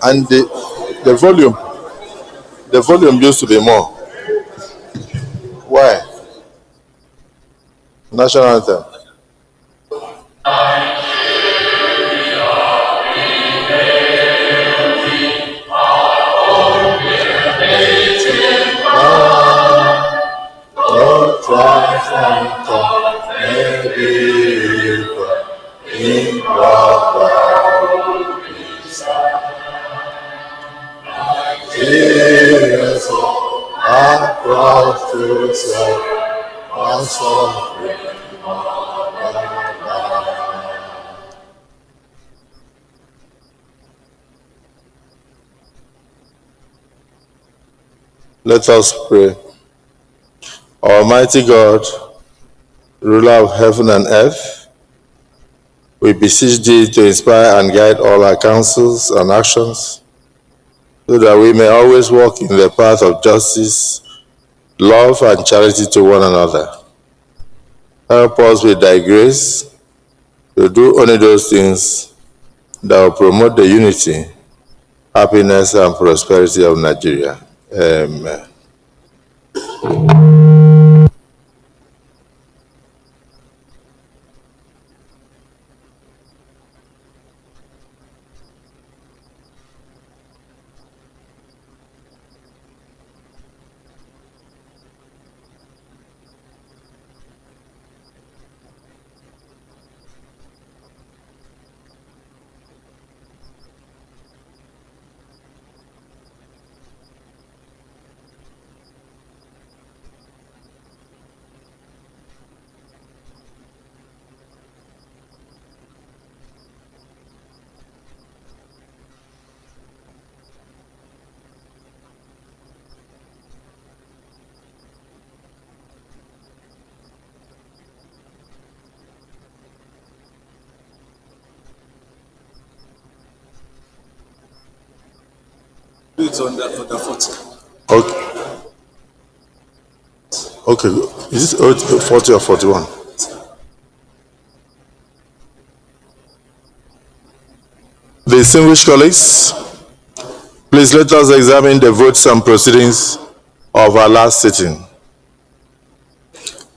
And the volume used to be more. Why? National anthem. Let us pray. Almighty God, ruler of heaven and earth, we beseech thee to inspire and guide all our counsels and actions, so that we may always walk in the path of justice, love, and charity to one another. Help us with thy grace to do only those things that will promote the unity, happiness, and prosperity of Nigeria. Amen. It's on the 40. Okay. Is this 40 or 41? Distinguished colleagues, please let us examine the votes and proceedings of our last sitting.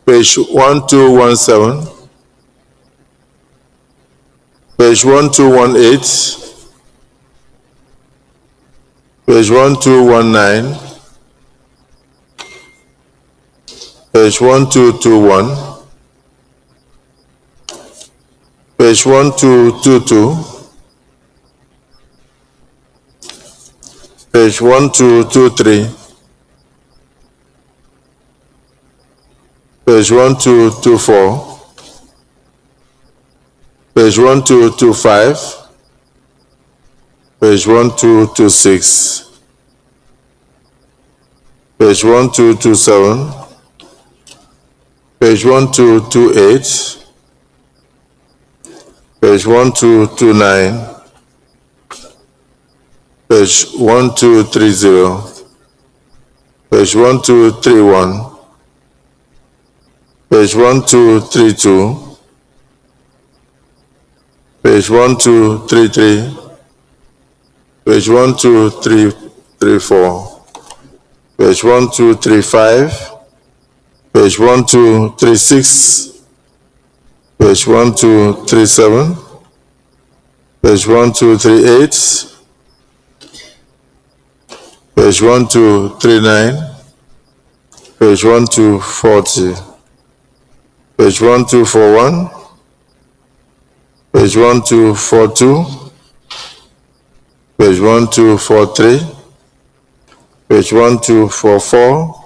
Page 1217, page 1218, page 1219, page 1221, page 1222, page 1223, page 1224, page 1225, page 1226, page 1227, page 1228, page 1229, page 1230, page 1231, page 1232, page 1233, page 1234, page 1235, page 1236, page 1237, page 1238, page 1239, page 1240, page 1241, page 1242, page 1243, page 1244,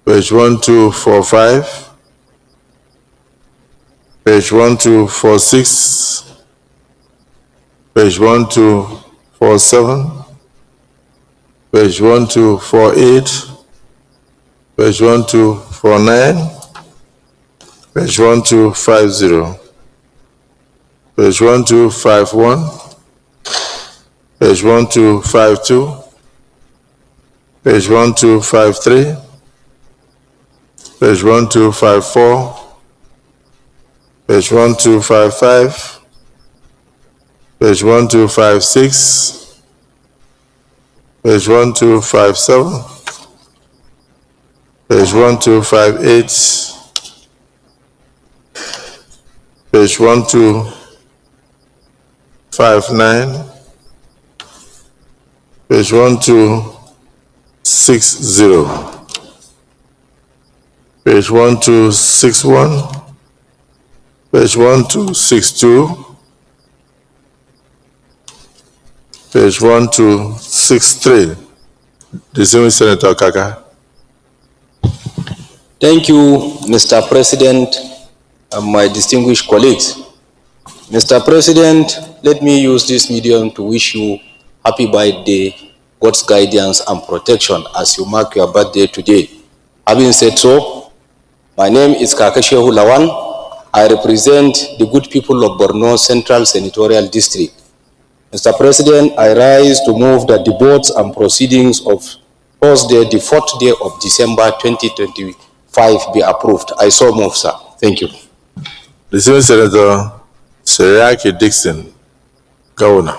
page 1245, page 1246, page 1247, page 1248, page 1249, page 1250, page 1251, page 1252, page 1253, page 1254, page 1255, page 1256, page 1257, page 1258, page 1259, page 1260, page 1261, page 1262, page 1263. Distinguished Senator Kaka. Thank you, Mr. President, and my distinguished colleagues. Mr. President, let me use this medium to wish you happy birthday, God's guidance and protection as you mark your birthday today. Having said so, my name is Kakashehu Lawan. I represent the good people of Borno Central Senatorial District. Mr. President, I rise to move that the boards and proceedings of Thursday, the 4th day of December 2025 be approved. I so move, sir. Thank you. The Senior Senator Seriaki Dixon, Governor.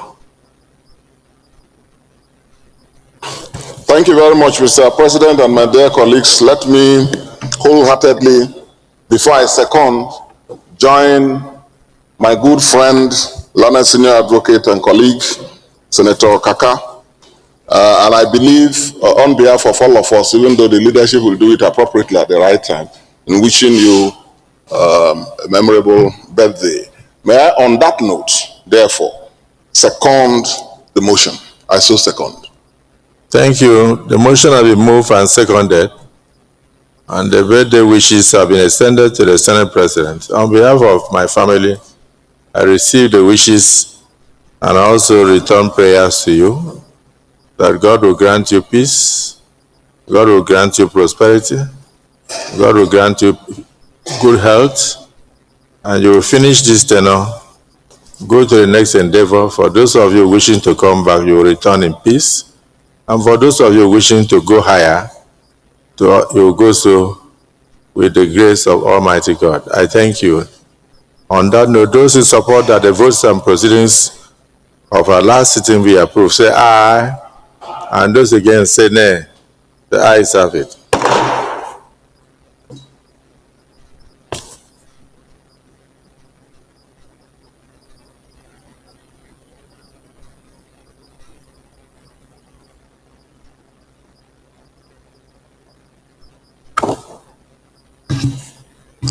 Thank you very much, Mr. President, and my dear colleagues. Let me wholeheartedly, before I second, join my good friend, learned senior advocate and colleague, Senator Kaka. And I believe on behalf of all of us, even though the leadership will do it appropriately at the right time, in wishing you a memorable birthday. May I, on that note, therefore, second the motion. I so second. Thank you. The motion has been moved and seconded, and the birthday wishes have been extended to the Senate President. On behalf of my family, I receive the wishes and also return prayers to you that God will grant you peace, God will grant you prosperity, God will grant you good health, and you will finish this tenure, go to the next endeavor. For those of you wishing to come back, you will return in peace. And for those of you wishing to go higher, you will go so with the grace of Almighty God. I thank you. On that note, those who support that the votes and proceedings of our last sitting be approved, say aye. And those against say nay. The ayes have it.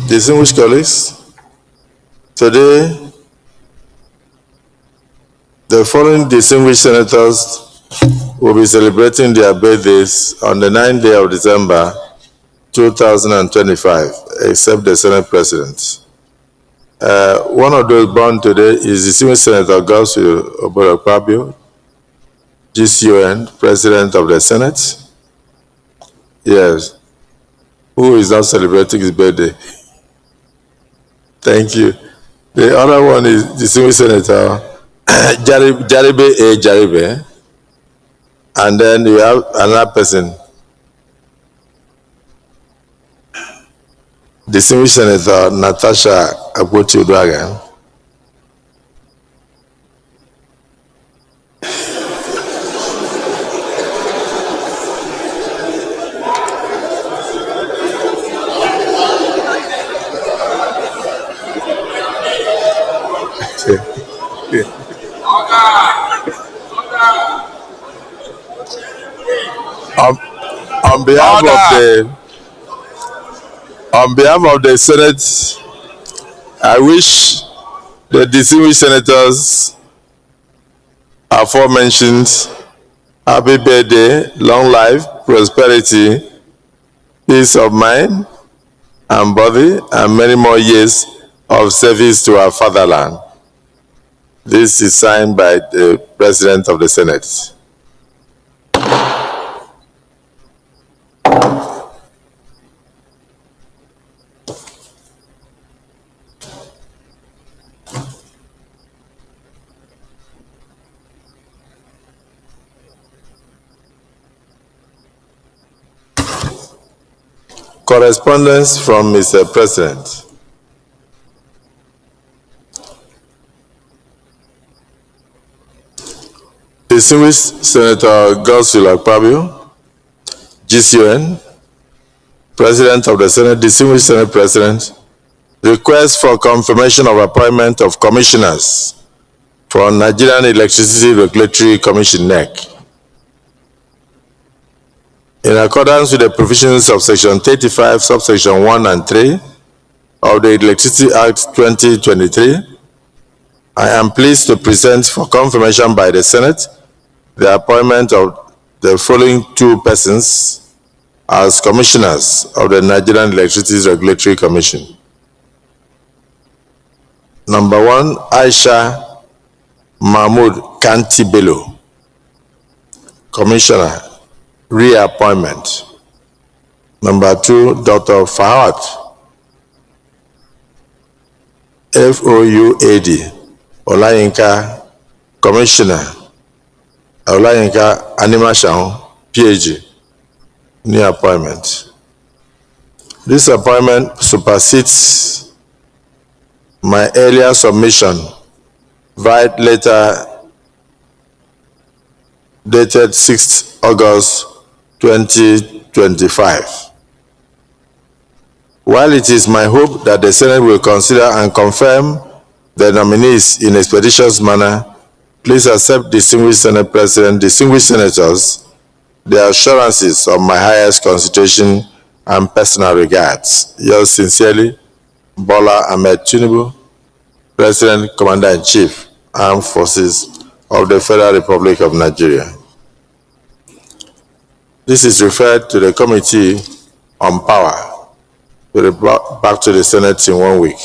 Distinguished colleagues, today the following distinguished senators will be celebrating their birthdays on the 9th day of December 2025, except the Senate President. One of those born today is distinguished Senator Gausu Oborokpabio, GCON, President of the Senate. Yes, who is not celebrating his birthday. Thank you. The other one is distinguished Senator Jaribe A. Jaribe. And then you have another person, distinguished Senator Natasha Akpoti-Uduaghan. On behalf of the Senate, I wish the distinguished senators aforementioned happy birthday, long life, prosperity, peace of mind and body, and many more years of service to our fatherland. This is signed by the President of the Senate. Correspondence from Mr. President. Distinguished Senator Godswill Akpabio, GCON, President of the Senate, Distinguished Senate President, request for confirmation of appointment of commissioners for Nigerian Electricity Regulatory Commission (NEC). In accordance with the provisions of Section 35, subsection 1 and 3 of the Electricity Act 2023, I am pleased to present for confirmation by the Senate the appointment of the following two persons as commissioners of the Nigerian Electricity Regulatory Commission. Number 1, Aisha Mahmood Kanti Bello, Commissioner, reappointment. Number 2, Dr. Fahad Fouad Olayinka, Commissioner, Olayinka Animashaun, PhD, new appointment. This appointment supersedes my earlier submission via letter dated 6th August 2025. While it is my hope that the Senate will consider and confirm the nominees in expeditious manner, please accept, Distinguished Senate President, distinguished senators, the assurances of my highest consideration and personal regards. Yours sincerely, Bola Ahmed Tinubu, President, Commander-in-Chief, Armed Forces of the Federal Republic of Nigeria. This is referred to the Committee on Power. We'll report back to the Senate in 1 week.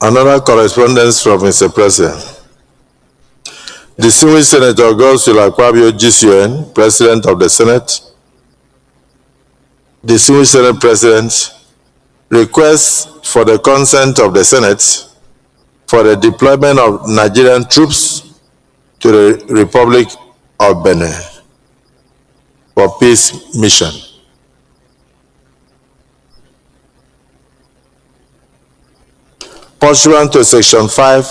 Another correspondence from Mr. President. Distinguished Senator Godswill Akpabio, GCON, President of the Senate. Distinguished Senate President, requests for the consent of the Senate for the deployment of Nigerian troops to the Republic of Benin for peace mission. Pursuant to Section 5,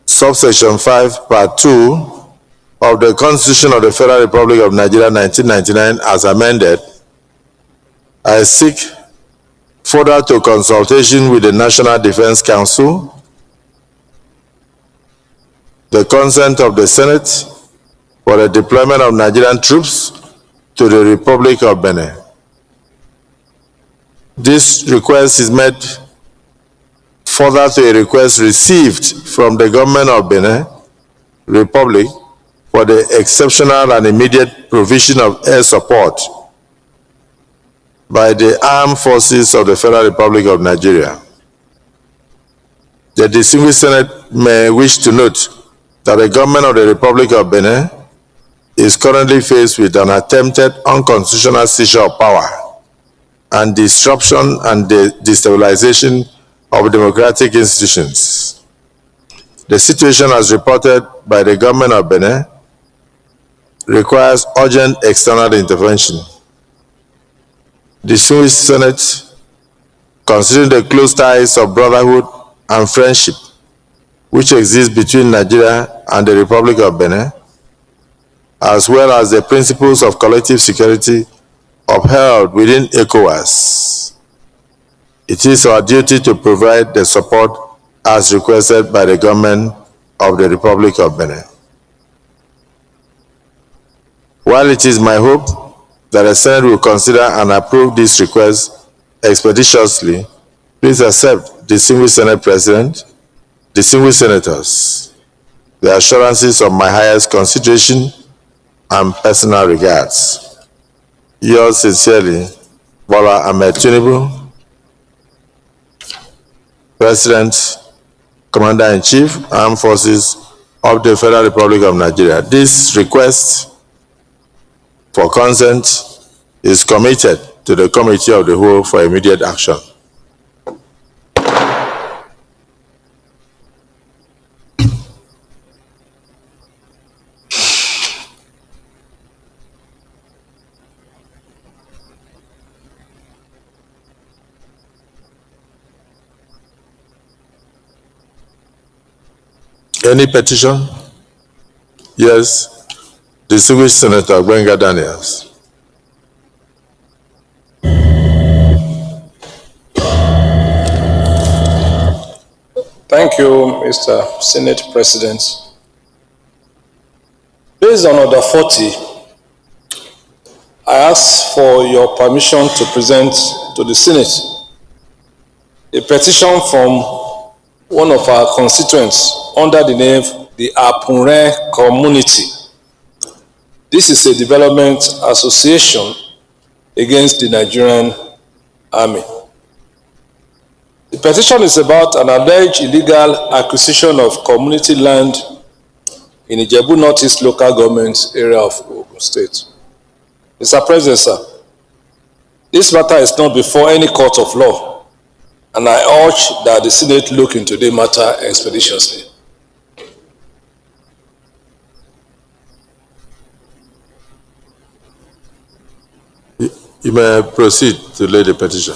Subsection 5, Part 2 of the Constitution of the Federal Republic of Nigeria 1999 as amended, I seek further to consultation with the National Defense Council, the consent of the Senate for the deployment of Nigerian troops to the Republic of Benin. This request is made further to a request received from the government of Benin Republic for the exceptional and immediate provision of air support by the armed forces of the Federal Republic of Nigeria. The distinguished Senate may wish to note that the government of the Republic of Benin is currently faced with an attempted unconstitutional seizure of power and disruption and destabilization of democratic institutions. The situation, as reported by the government of Benin, requires urgent external intervention. The distinguished Senate, considering the close ties of brotherhood and friendship which exist between Nigeria and the Republic of Benin, as well as the principles of collective security upheld within ECOWAS, it is our duty to provide the support as requested by the government of the Republic of Benin. While it is my hope that the Senate will consider and approve this request expeditiously, please accept, distinguished Senate President, distinguished senators, the assurances of my highest consideration and personal regards. Yours sincerely, Bola Ahmed Tinubu, President, Commander-in-Chief, Armed Forces of the Federal Republic of Nigeria. This request for consent is committed to the Committee of the Whole for immediate action. Any petition? Yes. Distinguished Senator Gbenga Daniels. Thank you, Mr. Senate President. Based on Order 40, I ask for your permission to present to the Senate a petition from one of our constituents under the name the Apunre Community. This is a development association against the Nigerian Army. The petition is about an alleged illegal acquisition of community land in Ijebu Northeast local government area of Ogun State. Mr. President, sir, this matter is not before any court of law, and I urge that the Senate look into the matter expeditiously. You may proceed to lay the petition.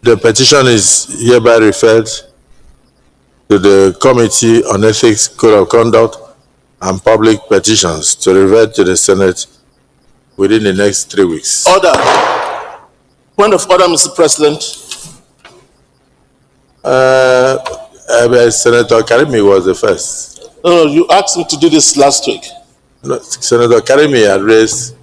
The petition is hereby referred to the Committee on Ethics, Code of Conduct, and Public Petitions to revert to the Senate within the next 3 weeks. Order. Point of order, Mr. President. Senator Karimi was the first. No, you asked me to do this last week. No, Senator Karimi had raised.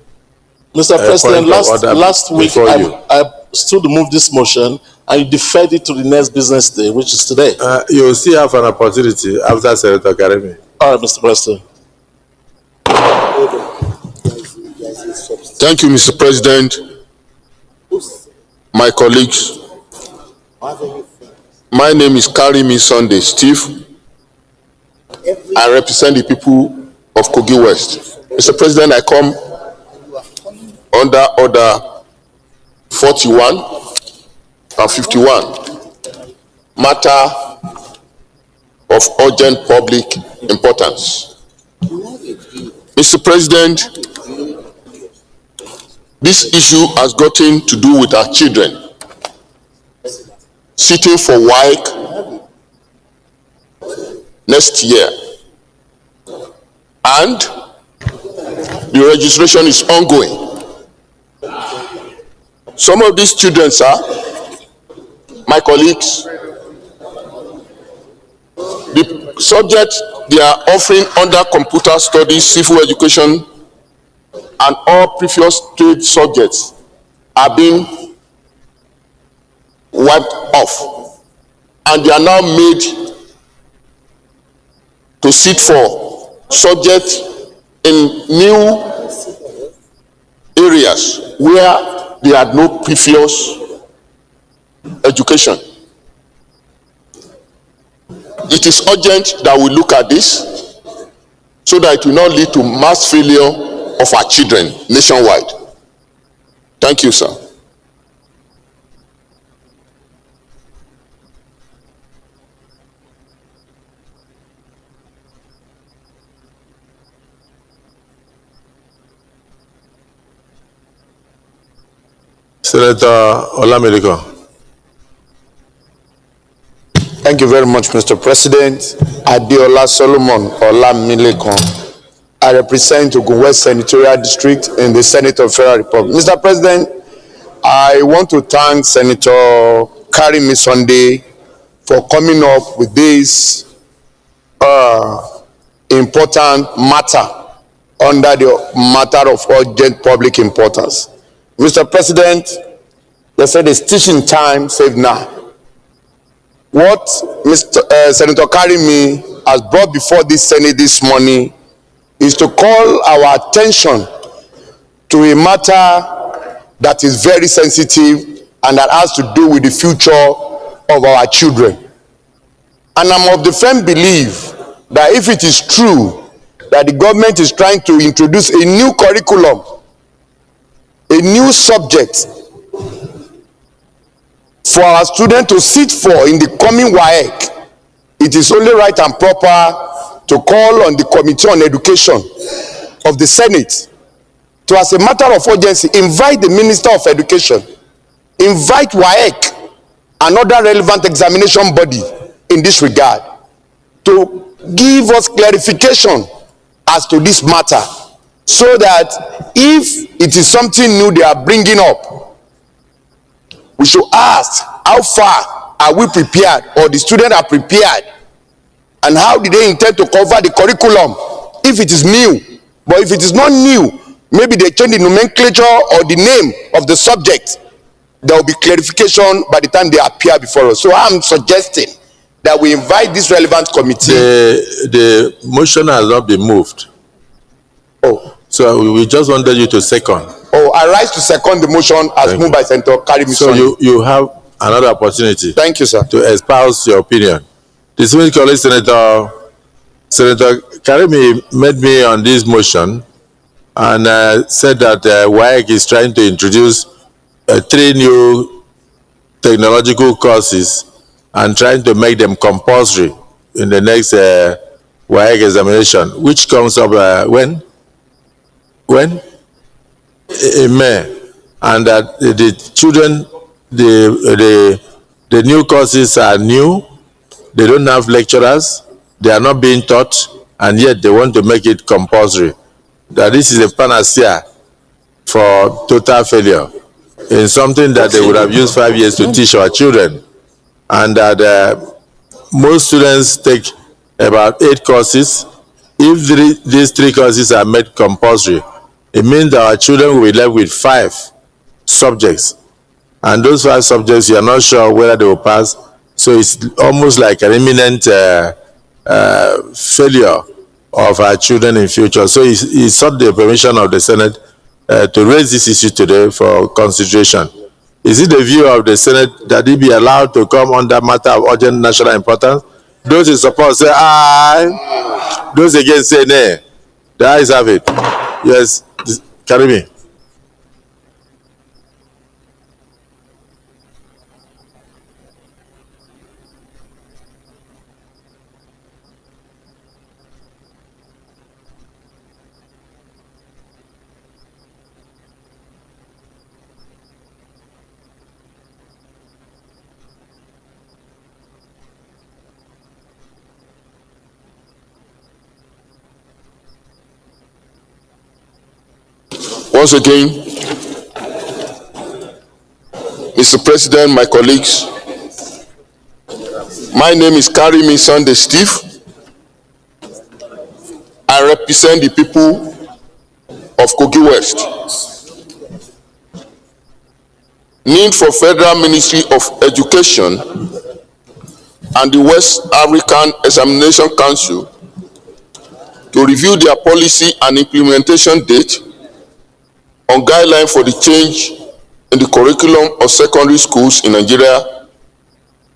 Mr. President, last week I stood to move this motion and you deferred it to the next business day, which is today. You will still have an opportunity after Senator Karimi. All right, Mr. President. Thank you, Mr. President. My colleagues, my name is Karimi Sunday Steve. I represent the people of Kogi West. Mr. President, I come under Order 41 and 51, matter of urgent public importance. Mr. President, this issue has gotten to do with our children sitting for WAEC next year, and the registration is ongoing. Some of these children, sir, my colleagues, the subject they are offering under computer studies, civil education, and all previous trade subjects are being wiped off, and they are now made to sit for subjects in new areas where they had no previous education. It is urgent that we look at this so that it will not lead to mass failure of our children nationwide. Thank you, sir. Senator Olamiliko. Thank you very much, Mr. President. Adeola Solomon Olamilekon. I represent Ogun West Senatorial District in the Senate of Federal Republic. Mr. President, I want to thank Senator Karimi Sunday for coming up with this important matter under the matter of urgent public importance. Mr. President, they said it's teaching time, save now. What Senator Karimi has brought before this Senate this morning is to call our attention to a matter that is very sensitive and that has to do with the future of our children. And I'm of the firm belief that if it is true that the government is trying to introduce a new curriculum, a new subject for our students to sit for in the coming WAEC, it is only right and proper to call on the Committee on Education of the Senate to, as a matter of urgency, invite the Minister of Education, invite WAEC, another relevant examination body in this regard, to give us clarification as to this matter, so that if it is something new they are bringing up, we should ask how far are we prepared, or the students are prepared, and how do they intend to cover the curriculum if it is new. But if it is not new, maybe they change the nomenclature or the name of the subject. There will be clarification by the time they appear before us. So I'm suggesting that we invite this relevant committee. The motion has not been moved. Oh, so we just wanted you to second. Oh, I rise to second the motion as moved by Senator Karimi. So you have another opportunity. Thank you, sir. To espouse your opinion. Distinguished colleague Senator Karimi made me on this motion and said that WAEC is trying to introduce 3 new technological courses and trying to make them compulsory in the next WAEC examination, which comes up when? In May. And that the children, the new courses are new, they don't have lecturers, they are not being taught, and yet they want to make it compulsory. That this is a panacea for total failure in something that they would have used 5 years to teach our children. And that most students take about 8 courses. If these 3 courses are made compulsory, it means that our children will be left with 5 subjects. And those 5 subjects, you are not sure whether they will pass. So it's almost like an imminent failure of our children in future. So he sought the permission of the Senate to raise this issue today for consideration. Is it the view of the Senate that it be allowed to come under matter of urgent national importance? Those in support say aye. Those against say nay. The ayes have it. Yes, Karimi. Once again, Mr. President, my colleagues, my name is Karimi Sunday Steve. I represent the people of Kogi West. Need for Federal Ministry of Education and the West African Examination Council to review their policy and implementation date on guidelines for the change in the curriculum of secondary schools in Nigeria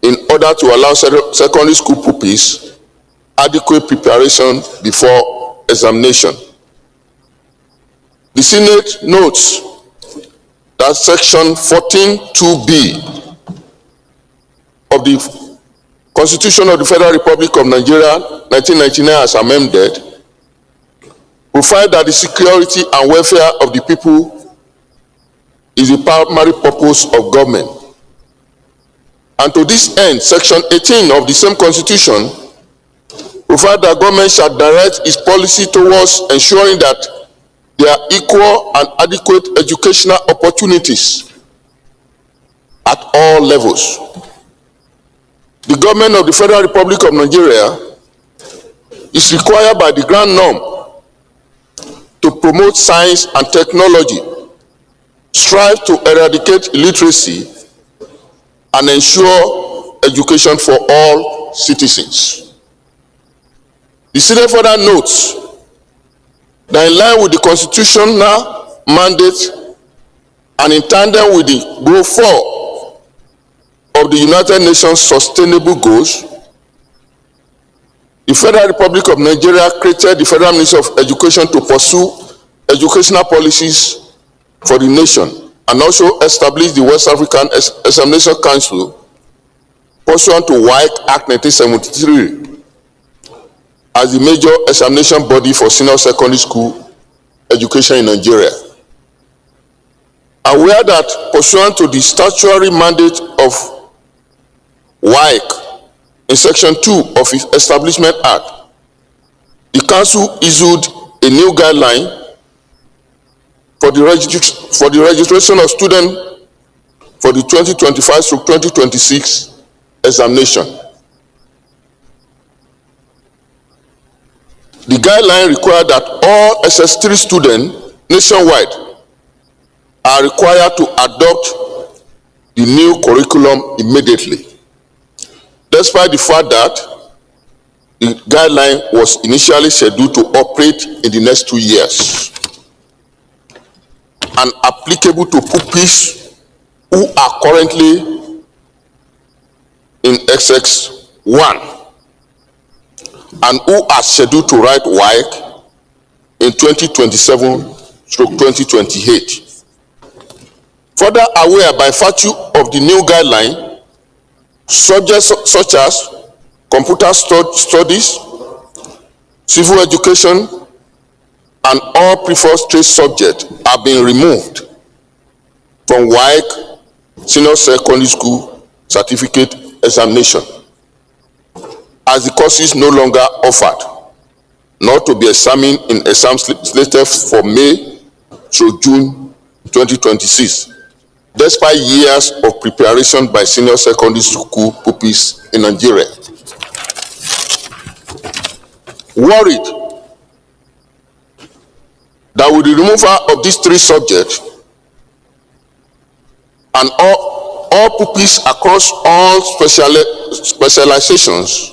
in order to allow secondary school pupils adequate preparation before examination. The Senate notes that Section 14(2)(b) of the Constitution of the Federal Republic of Nigeria, 1999 as amended, provide that the security and welfare of the people is the primary purpose of government. And to this end, Section 18 of the same Constitution provides that government shall direct its policy towards ensuring that there are equal and adequate educational opportunities at all levels. The government of the Federal Republic of Nigeria is required by the grand norm to promote science and technology, strive to eradicate illiteracy, and ensure education for all citizens. The Senate further notes that in line with the constitutional mandate and in tandem with the Goal 4 of the United Nations Sustainable Goals, the Federal Republic of Nigeria created the Federal Ministry of Education to pursue educational policies for the nation and also established the West African Examination Council pursuant to WAEC Act 1973 as the major examination body for senior secondary school education in Nigeria. Aware that pursuant to the statutory mandate of WAEC in Section 2 of its Establishment Act, the Council issued a new guideline for the registration of students for the 2025-2026 examination. The guideline required that all SS3 students nationwide are required to adopt the new curriculum immediately, despite the fact that the guideline was initially scheduled to operate in the next 2 years and applicable to pupils who are currently in XX1 and who are scheduled to write WAEC in 2027-2028. Further aware by virtue of the new guideline, subjects such as computer studies, civil education, and all preferred trade subjects are being removed from WAEC Senior Secondary School Certificate Examination, as the courses no longer offered, not to be examined in exam slated for May through June 2026, despite years of preparation by senior secondary school pupils in Nigeria. Worried that with the removal of these 3 subjects and all pupils across all specializations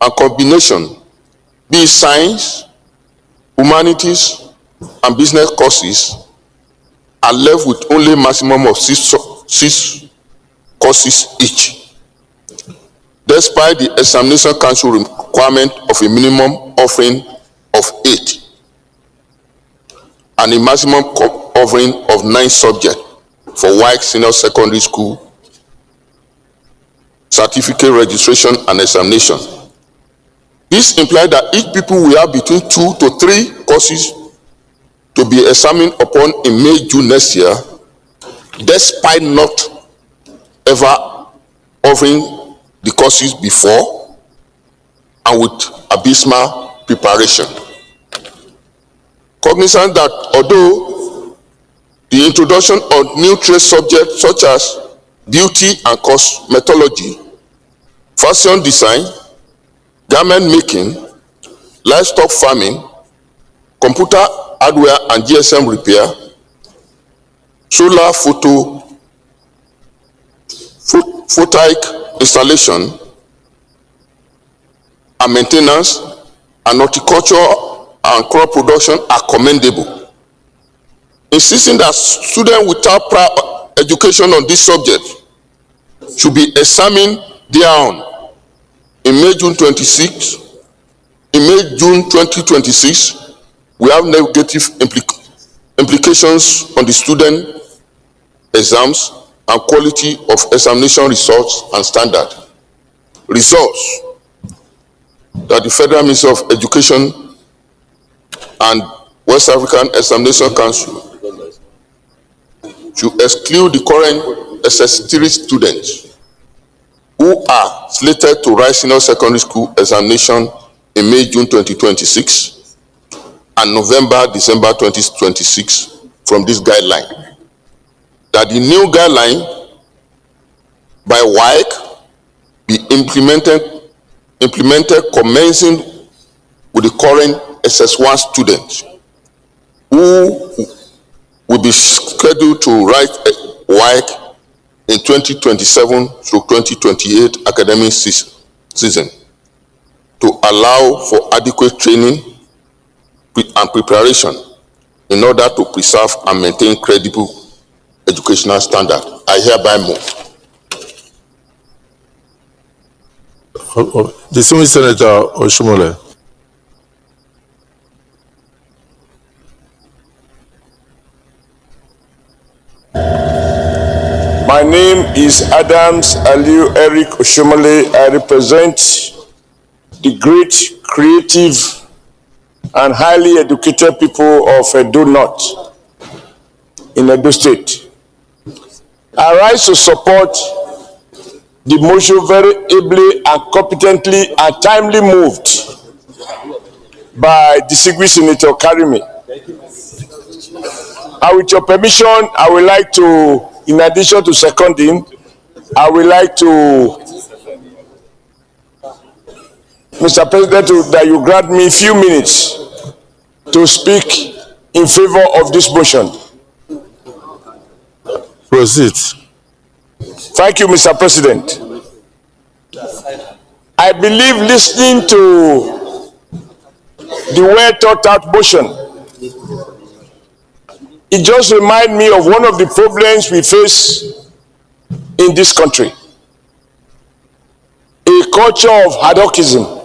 and combination, be it science, humanities, and business courses, are left with only maximum of 6 courses each, despite the Examination Council requirement of a minimum offering of 8 and a maximum offering of 9 subjects for WAEC Senior Secondary School Certificate Registration and Examination. This implies that each pupil will have between 2 to 3 courses to be examined upon in May, June next year, despite not ever offering the courses before and with abysmal preparation. Cognizant that although the introduction of new trade subjects such as beauty and cosmetology, fashion design, garment making, livestock farming, computer hardware and GSM repair, solar photovoltaic installation and maintenance, and horticulture and crop production are commendable. Insisting that students without prior education on this subject should be examined thereon in May, June 2026, we have negative implications on the student exams and quality of examination results and standard. Results that the Federal Ministry of Education and West African Examination Council should exclude the current SS3 students who are slated to write senior secondary school examination in May-June 2026 and November-December 2026 from this guideline. That the new guideline by WAEC be implemented commencing with the current SS1 students who will be scheduled to write WAEC in 2027 through 2028 academic season to allow for adequate training and preparation in order to preserve and maintain credible educational standard. I hereby move. Distinguished Senator Oshomole. My name is Adams Aliu Eric Oshomole. I represent the great, creative, and highly educated people of Edo North in Edo State. I rise to support the motion very ably and competently and timely moved by distinguished Senator Karimi. And with your permission, I would like to, in addition to seconding, I would like to, Mr. President, that you grant me a few minutes to speak in favor of this motion. Proceed. Thank you, Mr. President. I believe listening to the well thought out motion, it just reminds me of one of the problems we face in this country. A culture of hadochism.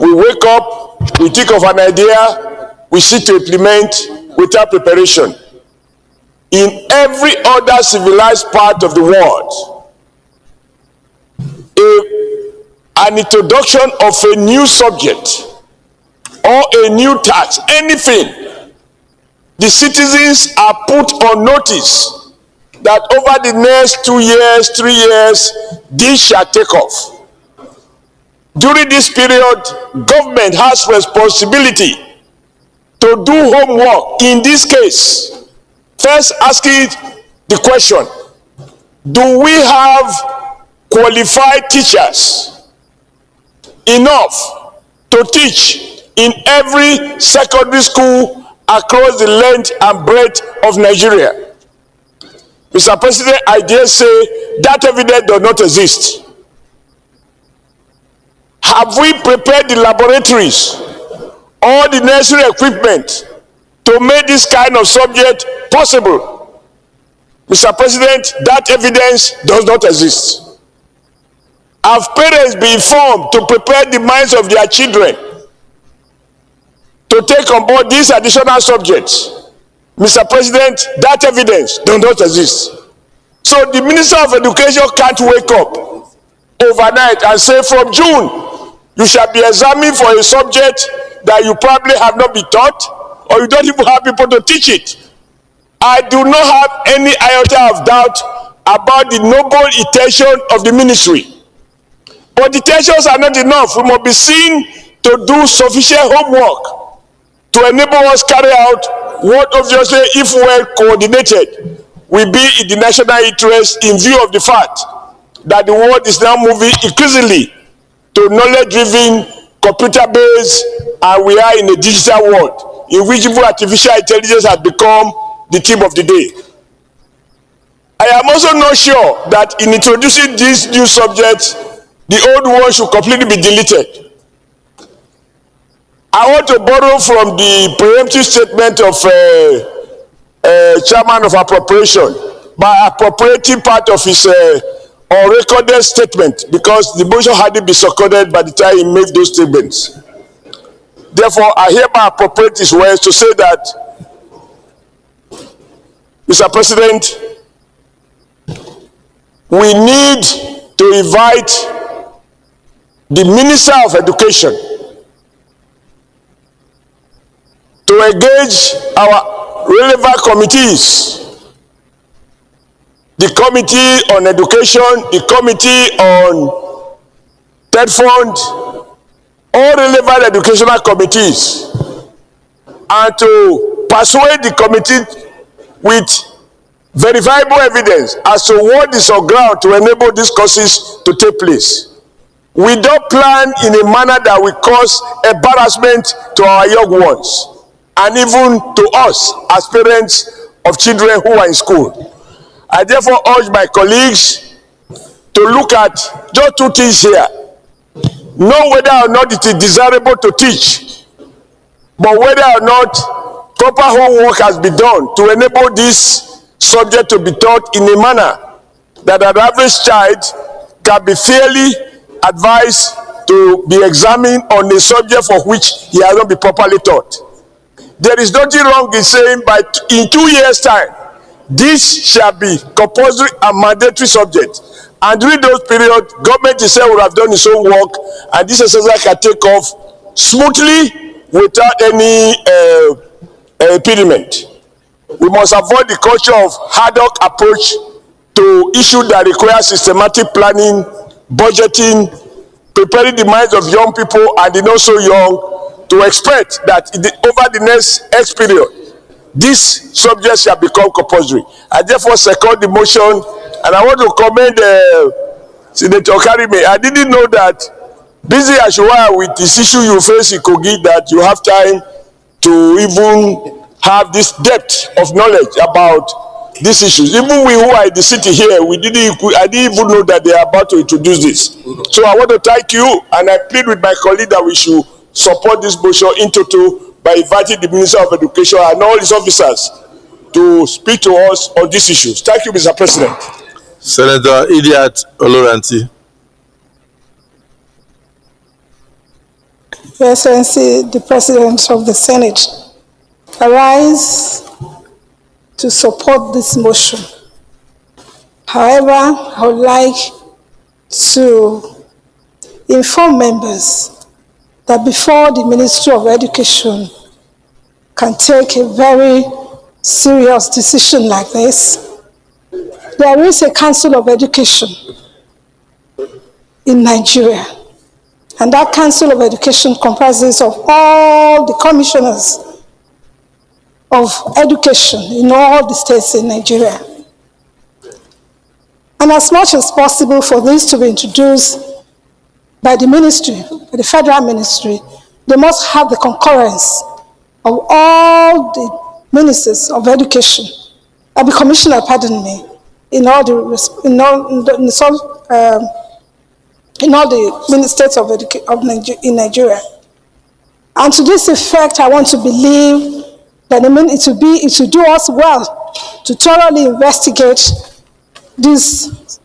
We wake up, we think of an idea, we seek to implement without preparation. In every other civilized part of the world, an introduction of a new subject or a new tax, anything, the citizens are put on notice that over the next 2 years, 3 years, this shall take off. During this period, government has responsibility to do homework. In this case, first asking the question, do we have qualified teachers enough to teach in every secondary school across the length and breadth of Nigeria? Mr. President, I dare say that evidence does not exist. Have we prepared the laboratories, all the necessary equipment to make this kind of subject possible? Mr. President, that evidence does not exist. Have parents been informed to prepare the minds of their children to take on board these additional subjects? Mr. President, that evidence does not exist. So the Minister of Education can't wake up overnight and say, from June, you shall be examined for a subject that you probably have not been taught, or you don't even have people to teach it. I do not have any iota of doubt about the noble intention of the ministry. But the intentions are not enough. We must be seen to do sufficient homework to enable us carry out what obviously, if well coordinated, will be in the national interest in view of the fact that the world is now moving increasingly to knowledge-driven, computer-based, and we are in a digital world in which even artificial intelligence has become the theme of the day. I am also not sure that in introducing these new subjects, the old one should completely be deleted. I want to borrow from the preemptive statement of Chairman of Appropriation by appropriating part of his unrecorded statement, because the motion hadn't been seconded by the time he made those statements. Therefore, I hereby appropriate his words to say that, Mr. President, we need to invite the Minister of Education to engage our relevant committees the Committee on Education, the Committee on Third Fund, all relevant educational committees, and to persuade the committee with verifiable evidence as to what is on ground to enable these courses to take place. We don't plan in a manner that will cause embarrassment to our young ones and even to us as parents of children who are in school. I therefore urge my colleagues to look at just two things here. Know whether or not it is desirable to teach, but whether or not proper homework has been done to enable this subject to be taught in a manner that an average child can be fairly advised to be examined on a subject for which he has not been properly taught. There is nothing wrong in saying, but in 2 years' time, this shall be compulsory and mandatory subject. And during those periods, government itself will have done its own work, and this exercise can take off smoothly without any impediment. We must avoid the culture of ad hoc approach to issues that require systematic planning, budgeting, preparing the minds of young people and the not so young to expect that over the next X period, this subject shall become compulsory. I therefore second the motion, and I want to commend Senator Karime. I didn't know that, busy as you are with this issue you face in Kogi, that you have time to even have this depth of knowledge about these issues. Even we who are in the city here, I didn't even know that they are about to introduce this. So I want to thank you, and I plead with my colleague that we should support this motion in total by inviting the Minister of Education and all his officers to speak to us on these issues. Thank you, Mr. President. Senator Idiat Oloranti. Your Excellency, the President of the Senate, I rise to support this motion. However, I would like to inform members that before the Ministry of Education can take a very serious decision like this, there is a Council of Education in Nigeria. And that Council of Education comprises of all the commissioners of education in all the states in Nigeria. And as much as possible for this to be introduced by the ministry, by the federal ministry, they must have the concurrence of all the ministers of education, the commissioner, pardon me, in all the states in Nigeria. And to this effect, I want to believe that it will do us well to thoroughly investigate this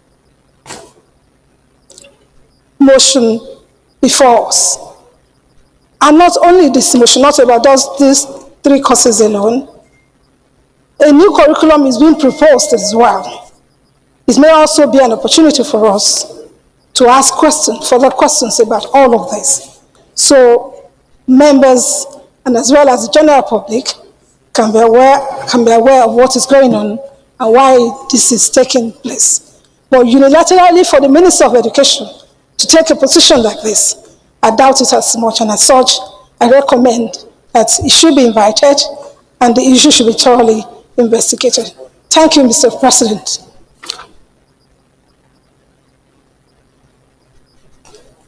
motion before us. And not only this motion, not about these 3 courses alone. A new curriculum is being proposed as well. It may also be an opportunity for us to ask further questions about all of this. So members, and as well as the general public, can be aware of what is going on and why this is taking place. But unilaterally for the Minister of Education to take a position like this, I doubt it as much, and as such, I recommend that it should be invited and the issue should be thoroughly investigated. Thank you, Mr. President.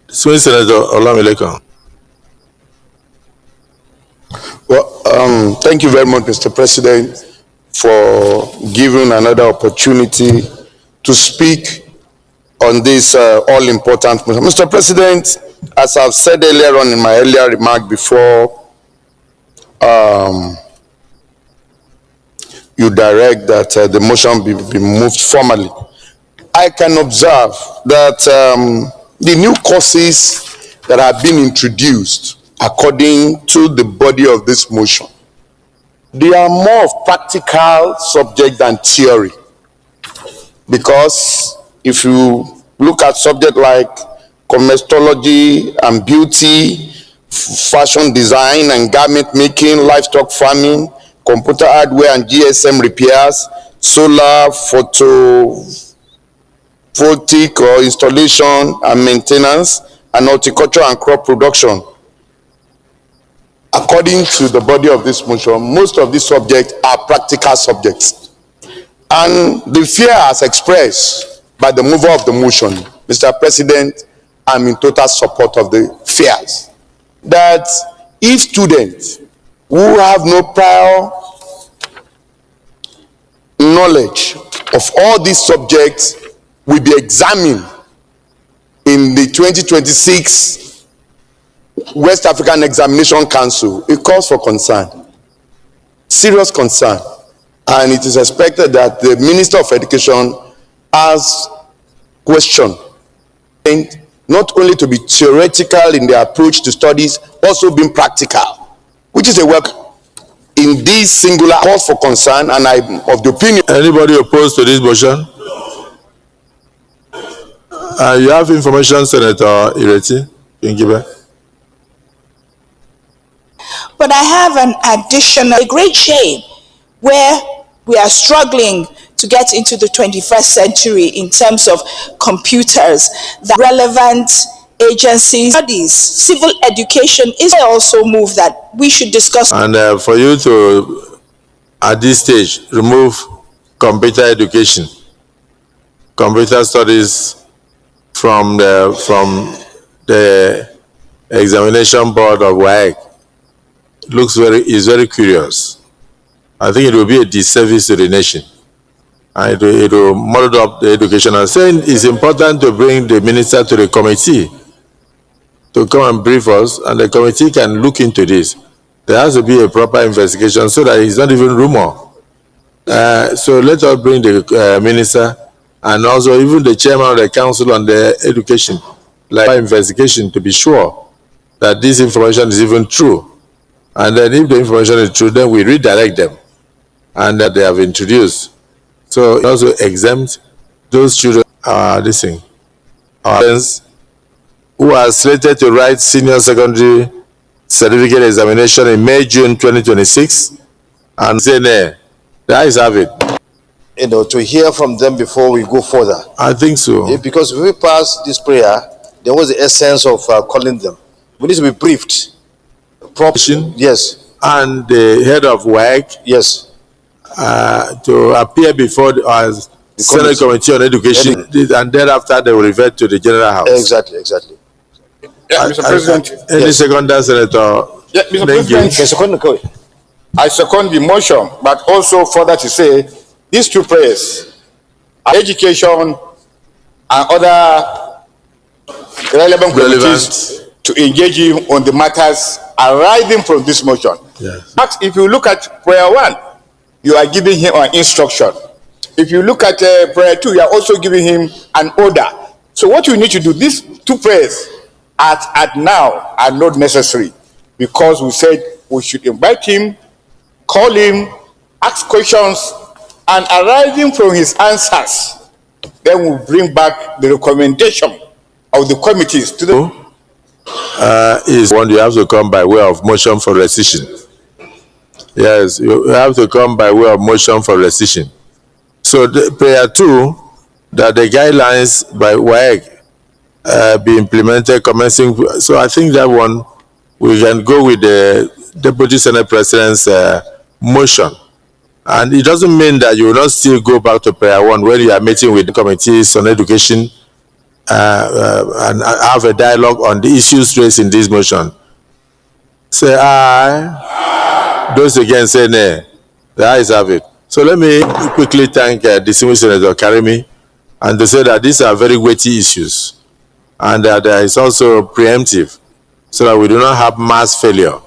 Swing Senator Olamilekan. Well, thank you very much, Mr. President, for giving another opportunity to speak on this all-important matter. Mr. President, as I've said earlier on in my earlier remark before, you direct that the motion be moved formally. I can observe that the new courses that have been introduced according to the body of this motion, they are more of practical subject than theory. Because if you look at subjects like cosmetology and beauty, fashion design and garment making, livestock farming, computer hardware and GSM repairs, solar photovoltaic or installation and maintenance, and horticulture and crop production. According to the body of this motion, most of these subjects are practical subjects. And the fear as expressed by the mover of the motion, Mr. President, I'm in total support of the fears that if students who have no prior knowledge of all these subjects will be examined in the 2026 West African Examination Council, it calls for concern, serious concern. And it is expected that the Minister of Education has questioned, not only to be theoretical in their approach to studies, also being practical, which is a work in this singular cause for concern. And I'm of the opinion. Anybody opposed to this motion? You have information, Senator Ireti. But I have an additional, a great shame where we are struggling to get into the 21st century in terms of computers. The relevant agencies, studies, civil education is also move that we should discuss. And for you to, at this stage, remove computer education, computer studies from the examination board of WAEC is very curious. I think it will be a disservice to the nation. And it will model up the education. I'm saying it's important to bring the minister to the committee to come and brief us, and the committee can look into this. There has to be a proper investigation so that it's not even rumor. So let us bring the minister and also even the chairman of the council on the education, like investigation, to be sure that this information is even true. And then if the information is true, then we redirect them and that they have introduced. So it also exempt those children, who are slated to write senior secondary certificate examination in May, June 2026, and say, "Nah, that is have it." To hear from them before we go further. I think so. Because if we pass this prayer, there was the essence of calling them. We need to be briefed. Yes. And the head of WAEC. Yes. To appear before the Senate Committee on Education, and thereafter they will revert to the General House. Exactly. Yeah, Mr. President. Any seconder, Senator? Yeah, Mr. President. I second the motion, but also further to say these two prayers, education and other relevant committees to engage you on the matters arising from this motion. Yes. If you look at prayer 1, you are giving him an instruction. If you look at prayer 2, you are also giving him an order. So what you need to do, these two prayers at now are not necessary, because we said we should invite him, call him, ask questions, and arising from his answers, then we'll bring back the recommendation of the committees to the is one you have to come by way of motion for rescission. Yes, you have to come by way of motion for rescission. So the prayer 2, that the guidelines by WAEC be implemented commencing. So I think that one we can go with the Deputy Senate President's motion. And it doesn't mean that you will not still go back to prayer 1 when you are meeting with the committees on education and have a dialogue on the issues raised in this motion. Say aye. Those again say nay. The ayes have it. So let me quickly thank distinguished Senator Karimi, and to say that these are very weighty issues, and that it's also preemptive, so that we do not have mass failure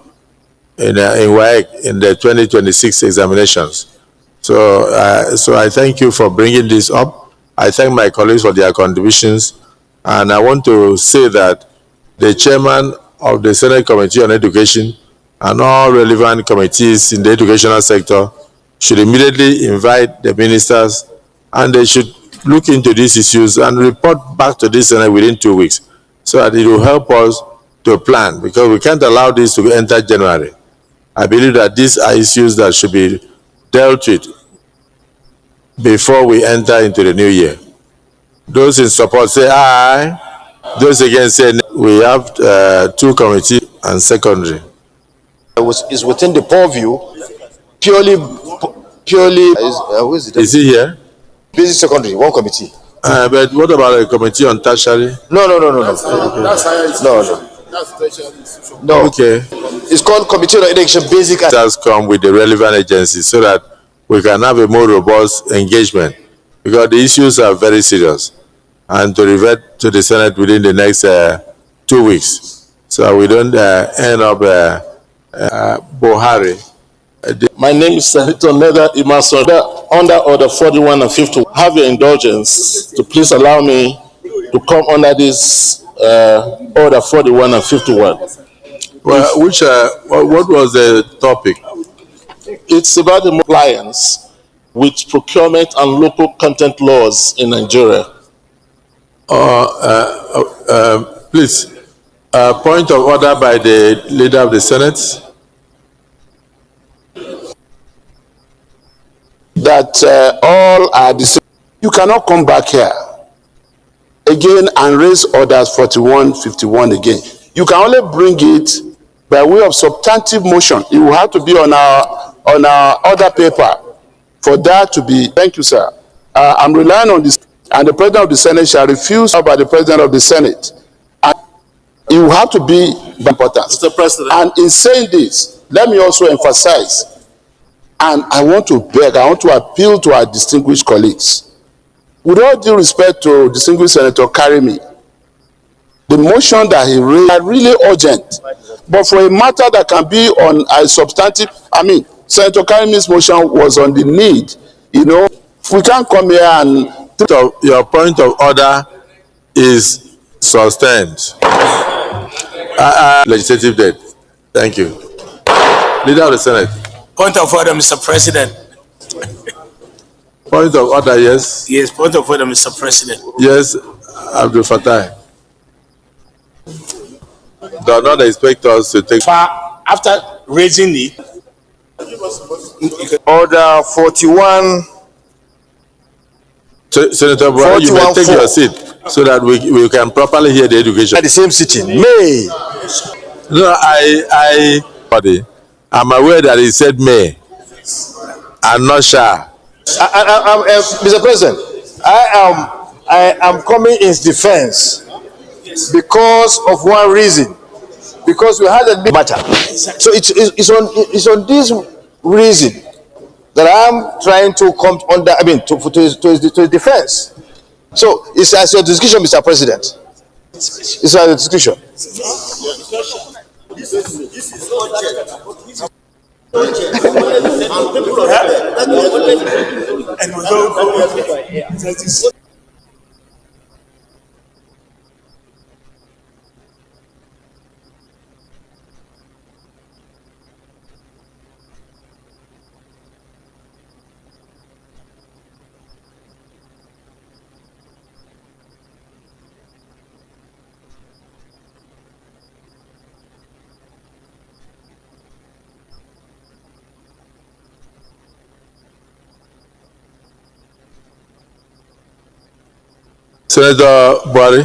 in WAEC in the 2026 examinations. So I thank you for bringing this up. I thank my colleagues for their contributions, and I want to say that the chairman of the Senate Committee on Education and all relevant committees in the educational sector should immediately invite the ministers, and they should look into these issues and report back to this Senate within 2 weeks, so that it will help us to plan, because we can't allow this to enter January. I believe that these are issues that should be dealt with before we enter into the new year. Those in support say aye. Those against say no. We have two committees and secondary. Is within the purview, purely. Is he here? Basic secondary, one committee. But what about a committee on tertiary? No. No. Okay. It's called Committee on Education Basic. It has come with the relevant agencies so that we can have a more robust engagement, because the issues are very serious, and to revert to the Senate within the next 2 weeks, so we don't end up Buhari. My name is Senator Neda Imason. Under Order 41 and 50, have your indulgence to please allow me to come under this Order 41 and 51. Well, what was the topic? It's about the compliance with procurement and local content laws in Nigeria. Please, point of order by the leader of the Senate. That all are the same. You cannot come back here again and raise orders 41, 51 again. You can only bring it by way of substantive motion. It will have to be on our other paper for that to be. Thank you, sir. I'm relying on this, and the president of the Senate shall refuse by the president of the Senate. And it will have to be important. Mr. President. And in saying this, let me also emphasize, and I want to appeal to our distinguished colleagues. With all due respect to distinguished Senator Karimi, the motion that he raised are really urgent. But for a matter that can be on a substantive, Senator Karimi's motion was on the need. We can't come here and... Your point of order is sustained. Legislative debt. Thank you. Leader of the Senate. Point of order, Mr. President. Point of order, yes. Yes, point of order, Mr. President. Yes, Abdul Fattah. Do not expect us to take... After raising it... Order 41... Senator Brown, you may take your seat so that we can properly hear the education. At the same sitting. May. No, I'm aware that he said may. I'm not sure. Mr. President, I am coming in defense because of one reason. Because we had a big matter. So it's on this reason that I'm trying to come under, to his defense. So it's as your discussion, Mr. President. It's as your discussion. Senator Buhari,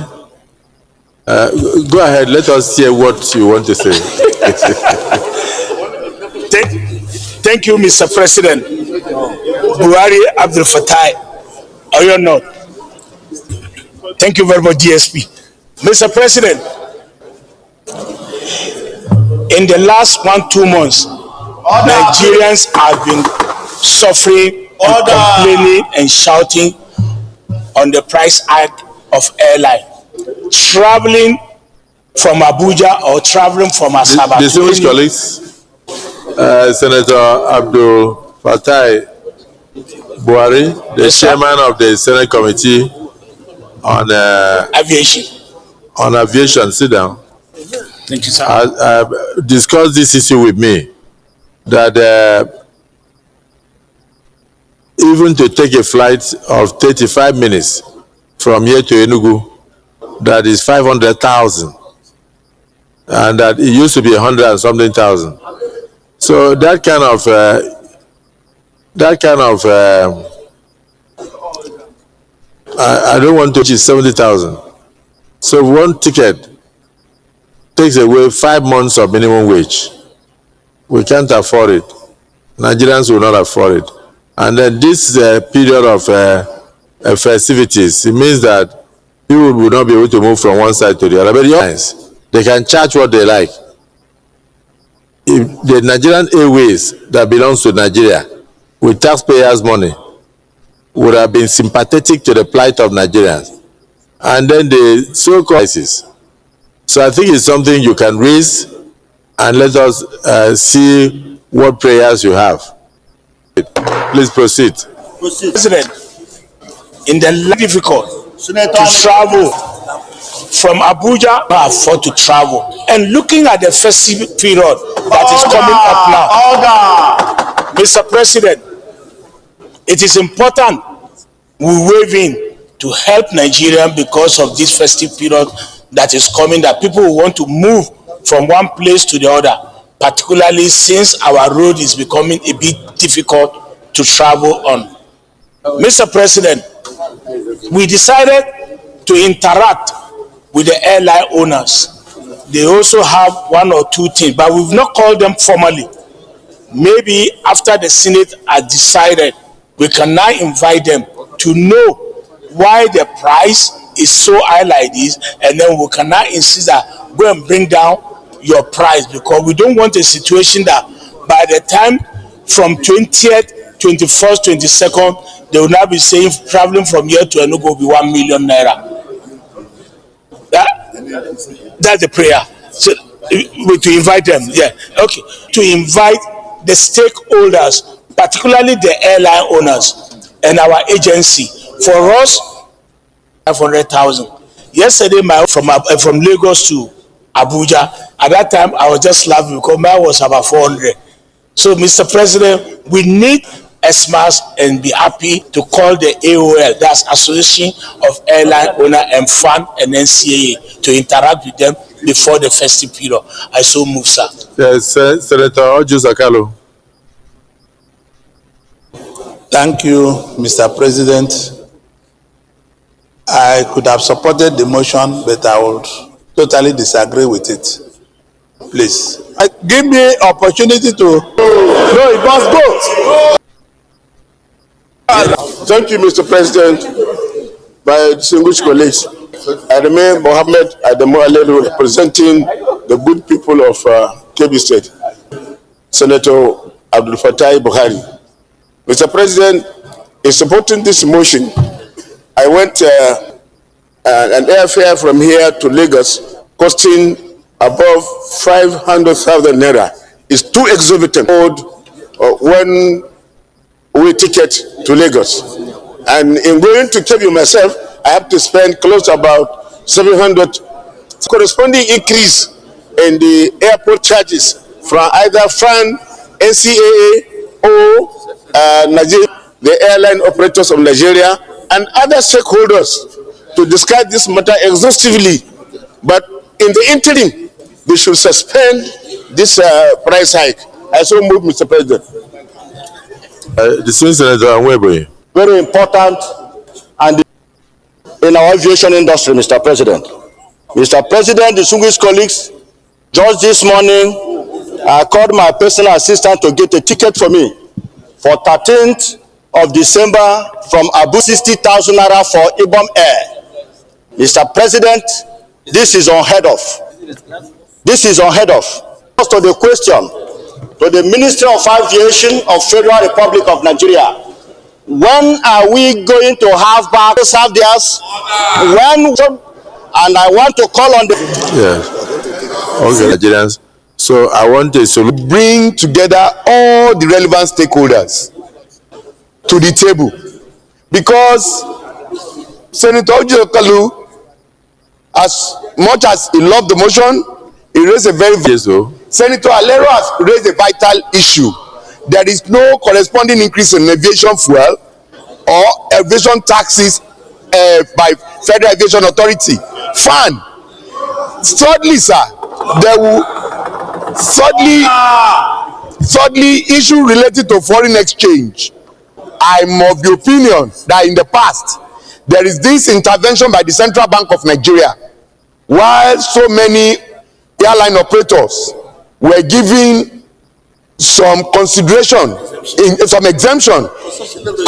go ahead. Let us hear what you want to say. Thank you, Mr. President. Buhari Abdul Fattah, Oyo North. Thank you very much, DSP. Mr. President, in the last 1-2 months, Nigerians have been suffering and complaining and shouting on the price hike of airline. Traveling from Abuja or traveling from Asaba. Distinguished colleagues, Senator Abdul Fattah Buhari, the chairman of the Senate Committee on Aviation. On aviation, sit down. Thank you, sir. Discussed this issue with me, that even to take a flight of 35 minutes from here to Enugu, that is 500,000, and that it used to be 100 and something thousand. So that kind of I don't want to achieve 70,000. So one ticket takes away 5 months of minimum wage. We can't afford it. Nigerians will not afford it. And then this period of festivities, it means that people will not be able to move from one side to the other. But they can charge what they like. If the Nigerian Airways that belongs to Nigeria, with taxpayers' money, would have been sympathetic to the plight of Nigerians, and then the so-called crisis. So I think it's something you can raise, and let us see what prayers you have. Please proceed. President, in the difficult to travel from Abuja, I afford to travel. And looking at the festive period that is coming up now, Mr. President, it is important we wave in to help Nigerians because of this festive period that is coming, that people will want to move from one place to the other, particularly since our road is becoming a bit difficult to travel on. Mr. President, we decided to interact with the airline owners. They also have one or two things, but we've not called them formally. Maybe after the Senate has decided, we can now invite them to know why the price is so high like this, and then we can now insist that go and bring down your price, because we don't want a situation that by the time from 20th, 21st, 22nd, they will now be saying traveling from here to Enugu will be 1 million naira. That's the prayer. So to invite them, yeah, okay, to invite the stakeholders, particularly the airline owners and our agency. For us, 500,000. Yesterday, from Lagos to Abuja, at that time I was just laughing because mine was about 400. So, Mr. President, we need ESMAS and be happy to call the AOL, that's Association of Airline Owner and Fund and NCAA, to interact with them before the festive period. I so move, sir. Yes, Senator Ojo Zakalo. Thank you, Mr. President. I could have supported the motion, but I would totally disagree with it. Please. Give me opportunity to... No, it must go. Thank you, Mr. President. My distinguished colleagues, I remain Mohammed Adamu Alelu, representing the good people of Kebbi State, Senator Abdul Fattah Buhari. Mr. President, in supporting this motion, I went an airfare from here to Lagos costing above 500,000 naira. It's too exorbitant when we ticket to Lagos. And in going to Kebbi myself, I have to spend close to about 700. Corresponding increase in the airport charges from either FAN, NCAA, or Nigeria, the airline operators of Nigeria, and other stakeholders to discuss this matter exhaustively. But in the interim, they should suspend this price hike. I so move, Mr. President. Very important and in our aviation industry, Mr. President. Mr. President, distinguished colleagues, just this morning, I called my personal assistant to get a ticket for me for 13th of December from Abu 60,000 naira for Ibom Air. Mr. President, this is unheard of. This is unheard of. To the question to the Ministry of Aviation of Federal Republic of Nigeria, when are we going to have back to serve theirs? When? And I want to call on the... Yeah. Okay, Nigerians. So I want to bring together all the relevant stakeholders to the table, because Senator Ojo Kalu, as much as he loved the motion, he raised a very Senator Alero has raised a vital issue. There is no corresponding increase in aviation fuel or aviation taxes by Federal Aviation Authority. FAN. Thirdly, sir, there will thirdly issue related to foreign exchange. I'm of the opinion that in the past there is this intervention by the Central Bank of Nigeria, while so many airline operators were giving some consideration in some exemption,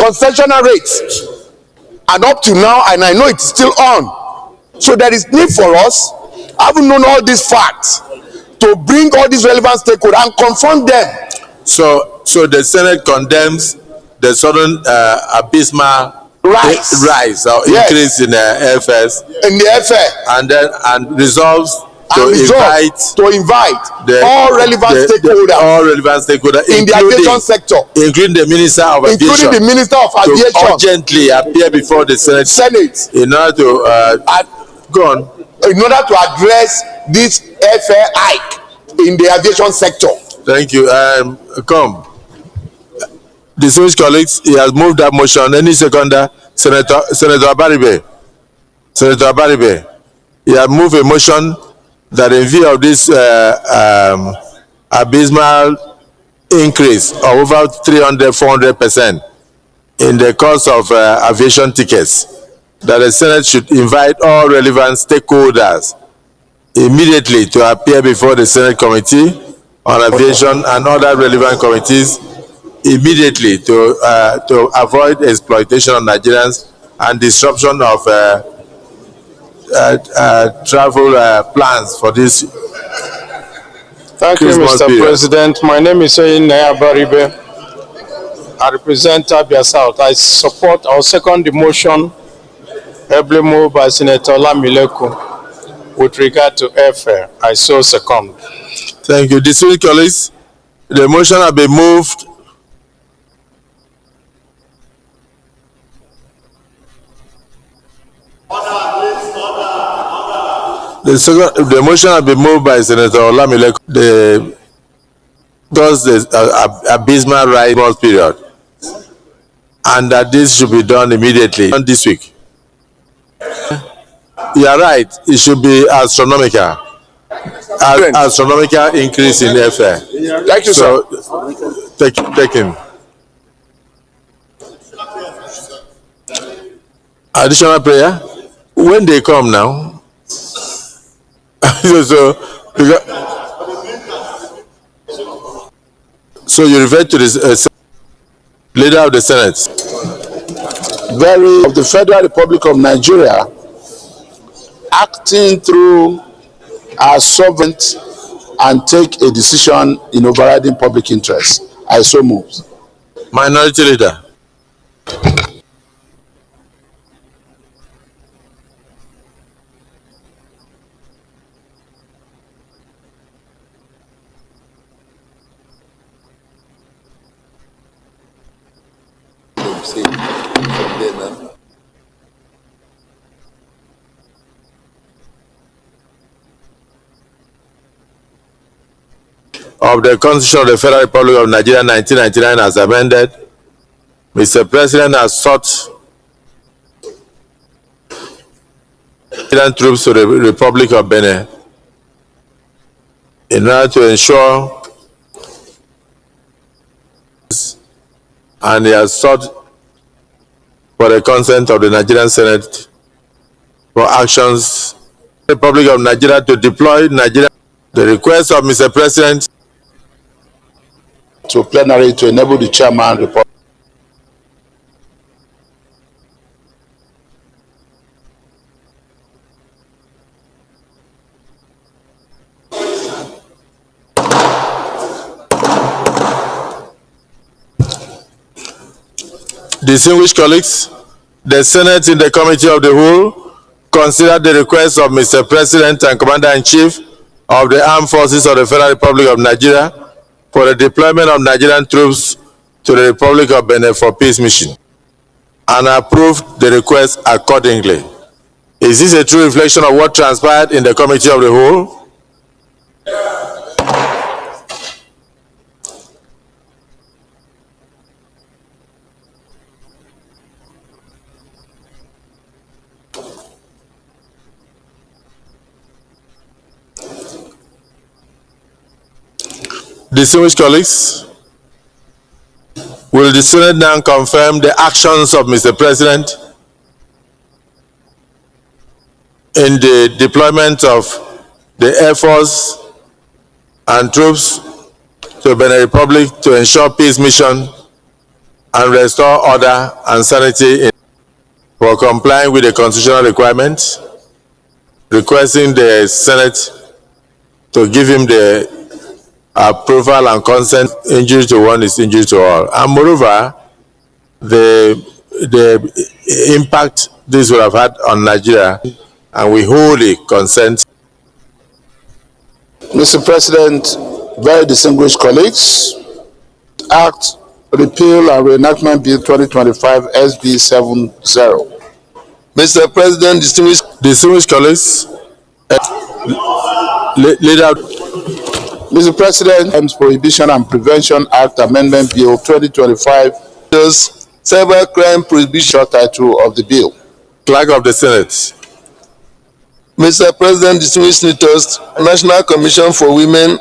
concessional rates, and up to now, and I know it's still on. So there is need for us, having known all these facts, to bring all these relevant stakeholders and confront them. So the Senate condemns the sudden abysmal rise or increase in the airfares in the airfare, and resolves to invite all relevant stakeholders in the aviation sector, including the Minister of Aviation, to urgently appear before the Senate in order to go on. In order to address this airfare hike in the aviation sector. Thank you. Come. Distinguished colleagues, he has moved that motion. Any seconder? Senator Abaribe. Senator Abaribe. He has moved a motion that in view of this abysmal increase of over 300-400% in the cost of aviation tickets, that the Senate should invite all relevant stakeholders immediately to appear before the Senate Committee on Aviation and other relevant committees immediately to avoid exploitation of Nigerians and disruption of travel plans for this. Thank you, Mr. President. My name is Naya Baribe. I represent Abia South. I second the motion ably moved by Senator Lamileku with regard to airfare. I so second. Thank you. Distinguished colleagues, the motion has been moved. The motion has been moved by Senator Lamileku. Because the abysmal rise period, and that this should be done immediately, not this week. You are right. It should be astronomical. Astronomical increase in airfare. Thank you, so, sir. Take him. Additional prayer. When they come now, so you refer to the leader of the Senate. Of the Federal Republic of Nigeria, acting through our sovereign and take a decision in overriding public interest. I so move. Minority Leader. Of the Constitution of the Federal Republic of Nigeria 1999 as amended, Mr. President has sought Nigerian troops to the Republic of Benin in order to ensure, and he has sought for the consent of the Nigerian Senate for actions the Republic of Nigeria to deploy Nigeria. The request of Mr. President to plenary to enable the chairman report. Distinguished colleagues, the Senate in the Committee of the Whole considered the request of Mr. President and Commander-in-Chief of the Armed Forces of the Federal Republic of Nigeria for the deployment of Nigerian troops to the Republic of Benin for peace mission, and approved the request accordingly. Is this a true reflection of what transpired in the Committee of the Whole? Distinguished colleagues, will the Senate now confirm the actions of Mr. President in the deployment of the Air Force and troops to Benin Republic to ensure peace mission and restore order and sanity for complying with the constitutional requirements, requesting the Senate to give him the approval and consent. Injury to one is injury to all. And moreover, the impact this would have had on Nigeria, and we wholly consent. Mr. President, very distinguished colleagues, Act Repeal and Reenactment Bill 2025 SB 70. Mr. President, distinguished colleagues, leader. Mr. President, Prohibition and Prevention Act Amendment Bill 2025, Cybercrime Prohibition. short title of the bill. Clerk of the Senate. Mr. President, distinguished senators, National Commission for Women.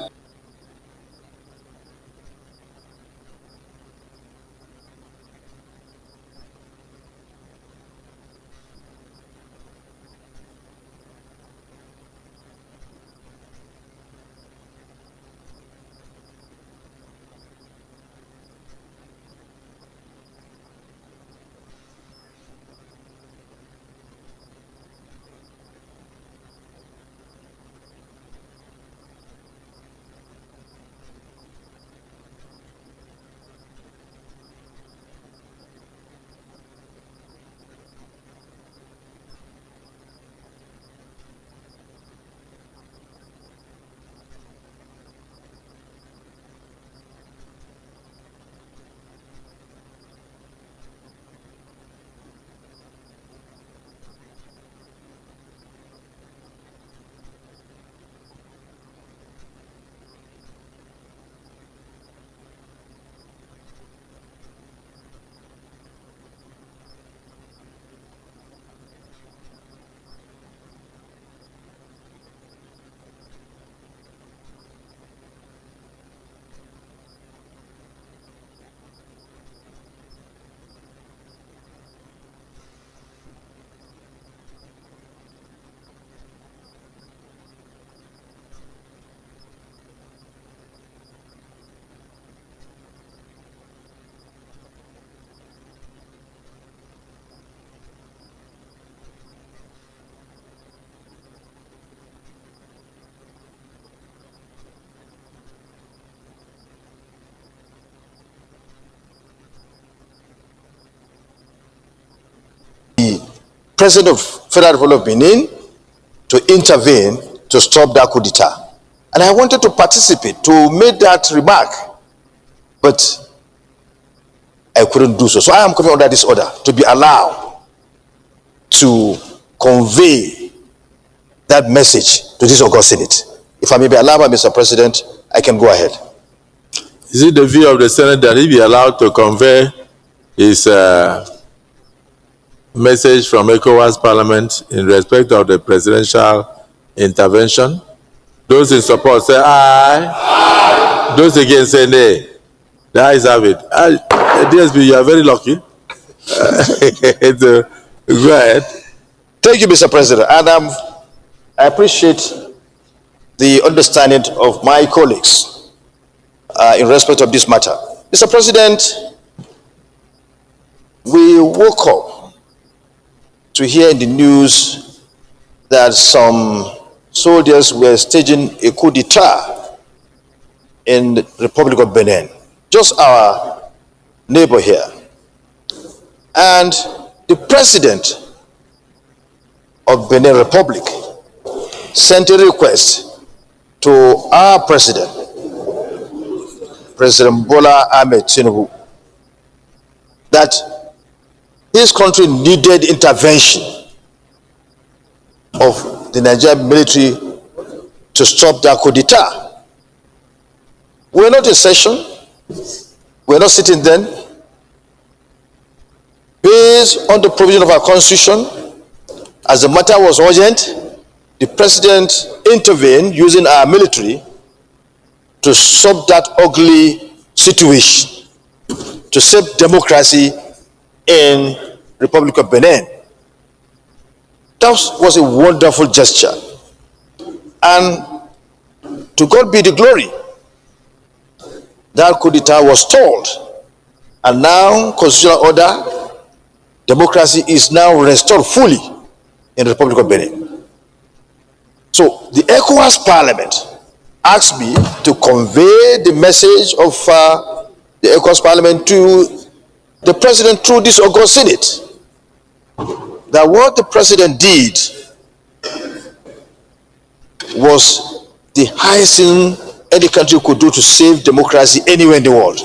President of Federal Republic of Benin to intervene to stop that coup d'etat. And I wanted to participate, to make that remark, but I couldn't do so. So I am coming under this order to be allowed to convey that message to this August Senate. If I may be allowed by Mr. President, I can go ahead. Is it the view of the Senate that he be allowed to convey his message from ECOWAS Parliament in respect of the presidential intervention? Those in support say aye. Aye. Those against say nay. The ayes have it. DSB, you are very lucky. Go ahead. Thank you, Mr. President. And I appreciate the understanding of my colleagues in respect of this matter. Mr. President, we woke up to hear in the news that some soldiers were staging a coup d'etat in the Republic of Benin, just our neighbor here. And the president of Benin Republic sent a request to our president, President Bola Ahmed Tinubu, that his country needed intervention of the Nigerian military to stop that coup d'etat. We were not in session. We were not sitting then. Based on the provision of our constitution, as the matter was urgent, the president intervened using our military to stop that ugly situation, to save democracy in Republic of Benin. That was a wonderful gesture. And to God be the glory. That coup d'etat was stalled. And now, constitutional order, democracy is now restored fully in the Republic of Benin. So the ECOWAS Parliament asked me to convey the message of the ECOWAS Parliament to the President through this August Senate. That what the President did was the highest thing any country could do to save democracy anywhere in the world.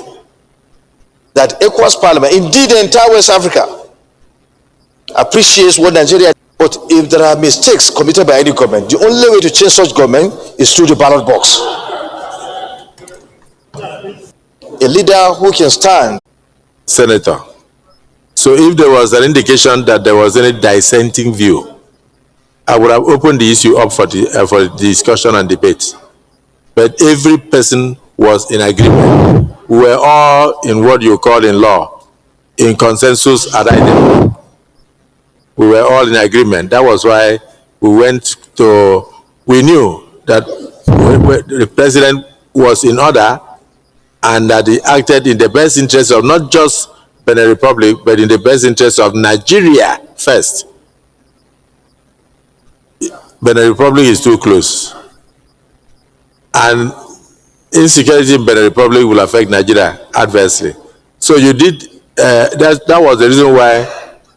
That ECOWAS Parliament, indeed the entire West Africa, appreciates what Nigeria. But if there are mistakes committed by any government, the only way to change such government is through the ballot box. A leader who can stand. Senator, so if there was an indication that there was any dissenting view, I would have opened the issue up for the discussion and debate. But every person was in agreement. We were all in what you call in law, in consensus ad idem. We were all in agreement. That was why we we knew that the president was in order and that he acted in the best interest of not just Benin Republic, but in the best interest of Nigeria first. Benin Republic is too close. And insecurity in Benin Republic will affect Nigeria adversely. So you did, that was the reason why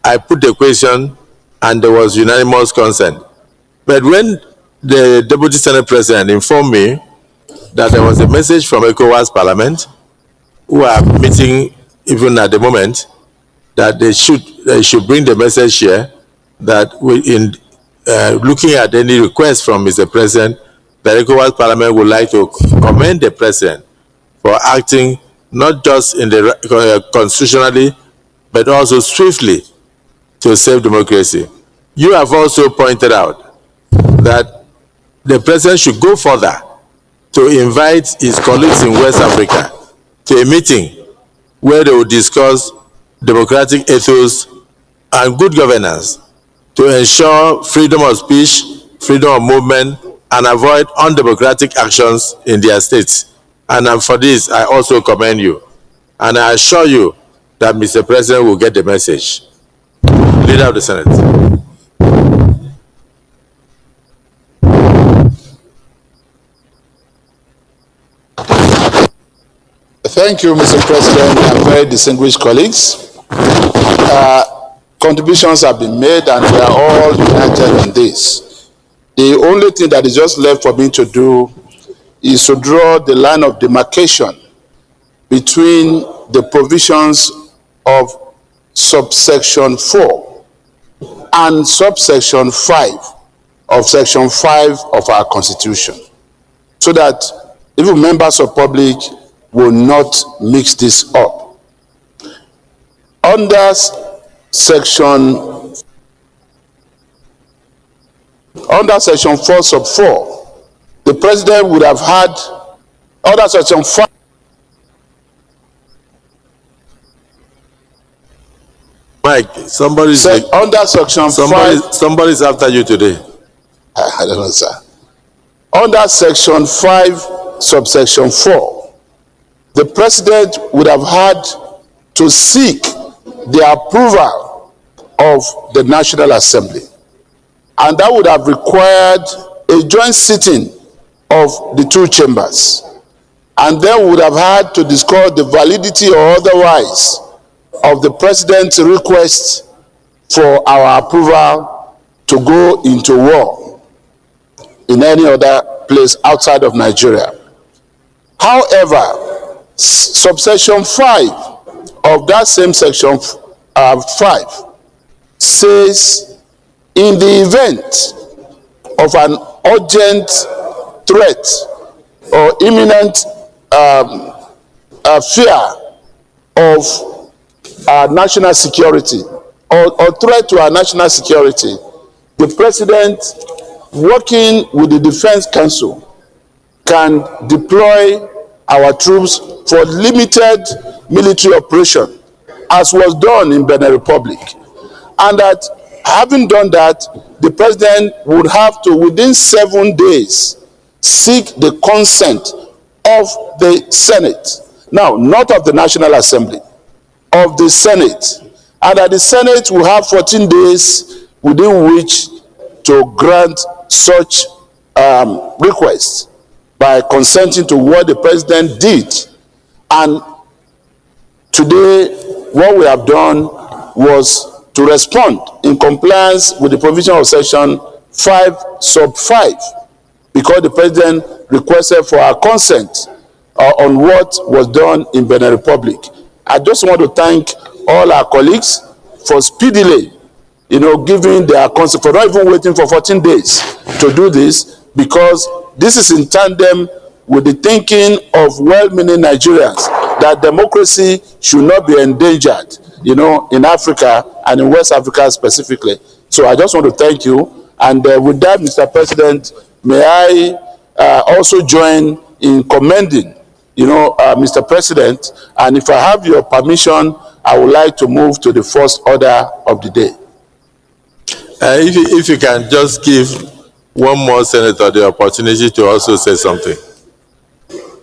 I put the question and there was unanimous consent. But when the Deputy Senate President informed me that there was a message from ECOWAS Parliament, who are meeting even at the moment, that they should bring the message here that in looking at any request from Mr. President, the ECOWAS Parliament would like to commend the President for acting not just in the constitutionally, but also swiftly to save democracy. You have also pointed out that the President should go further to invite his colleagues in West Africa to a meeting where they will discuss democratic ethos and good governance to ensure freedom of speech, freedom of movement, and avoid undemocratic actions in their states. And for this, I also commend you. And I assure you that Mr. President will get the message. Leader of the Senate. Thank you, Mr. President, and very distinguished colleagues. Contributions have been made and we are all united on this. The only thing that is just left for me to do is to draw the line of demarcation between the provisions of subsection 4 and subsection 5 of section 5 of our Constitution, so that even members of public will not mix this up. Under section 4 sub 4, the president would have had, under section 5, Mike, somebody's under section 5, somebody's after you today. I don't know, sir. Under section 5 subsection 4, the president would have had to seek the approval of the National Assembly, and that would have required a joint sitting of the two chambers, and then would have had to discuss the validity or otherwise of the president's request for our approval to go into war in any other place outside of Nigeria. However, subsection 5 of that same section 5 says, in the event of an urgent threat or imminent fear of our national security or threat to our national security, the president, working with the Defense Council, can deploy our troops for limited military operation, as was done in Benin Republic. And that, Having done that, the president would have to, within 7 days, seek the consent of the Senate. Now, not of the National Assembly, of the Senate. And that the Senate will have 14 days within which to grant such requests by consenting to what the president did. And today, what we have done was to respond in compliance with the provision of section 5 sub 5, because the president requested for our consent on what was done in Benin Republic. I just want to thank all our colleagues for speedily, giving their consent, for not even waiting for 14 days to do this, because this is in tandem with the thinking of well-meaning Nigerians that democracy should not be endangered, in Africa and in West Africa specifically. So I just want to thank you. And with that, Mr. President, may I also join in commending, Mr. President. And if I have your permission, I would like to move to the first order of the day. If you can just give one more senator the opportunity to also say something.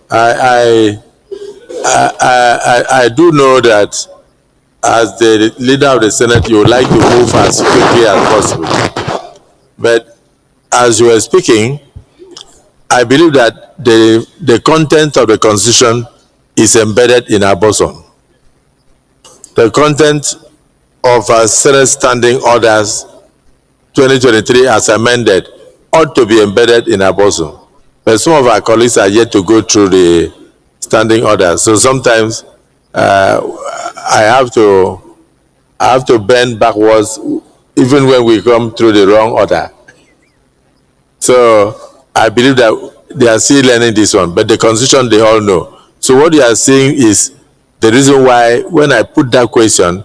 I do know that as the leader of the Senate, you would like to move as quickly as possible. But as you were speaking, I believe that the content of the Constitution is embedded in our bosom. The content of our Senate Standing Orders 2023 as amended ought to be embedded in our bosom. But some of our colleagues are yet to go through the standing orders. So sometimes I have to bend backwards even when we come through the wrong order. So I believe that they are still learning this one, but the Constitution they all know. So what you are saying is the reason why when I put that question,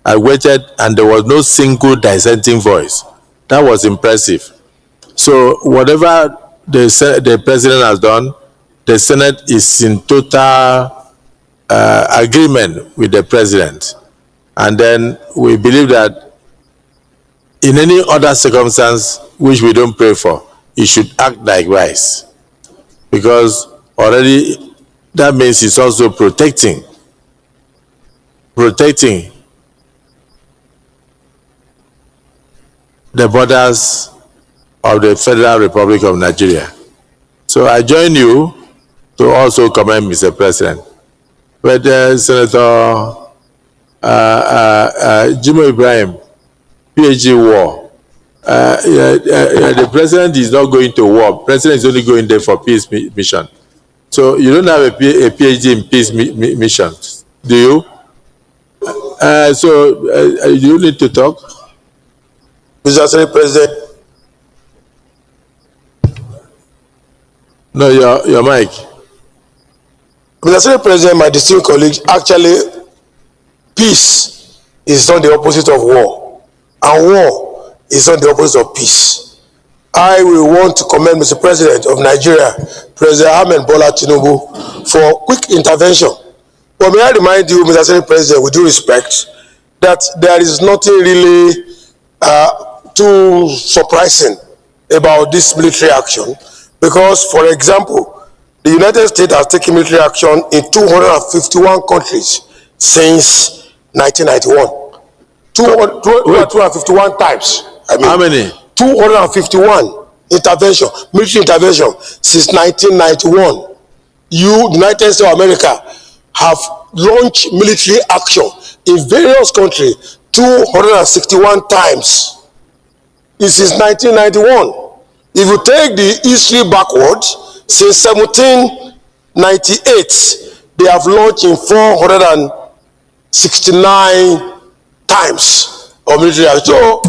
I waited and there was no single dissenting voice. That was impressive. So whatever the president has done, the Senate is in total agreement with the president. And then we believe that in any other circumstance which we don't pray for, it should act likewise. Because already that means it's also protecting the borders of the Federal Republic of Nigeria. So I join you to also commend Mr. President. But Senator Jimo Ibrahim, PhD war. The president is not going to war. The president is only going there for peace mission. So you don't have a PhD in peace mission, do you? So you need to talk. Mr. Senate President. No, your mic. Mr. Senate President, my distinguished colleagues, actually, peace is not the opposite of war, and war is not the opposite of peace. I will want to commend Mr. President of Nigeria, President Ahmed Bola Tinubu, for quick intervention. But may I remind you, Mr. Senate President, with due respect, that there is nothing really too surprising about this military action, because, for example, the United States has taken military action in 251 countries since 1991. 251 times. How many? 251 military intervention since 1991. United States of America have launched military action in various countries 261 times. This is 1991. If you take the history backward, since 1798, they have launched in 469 times of military action. So,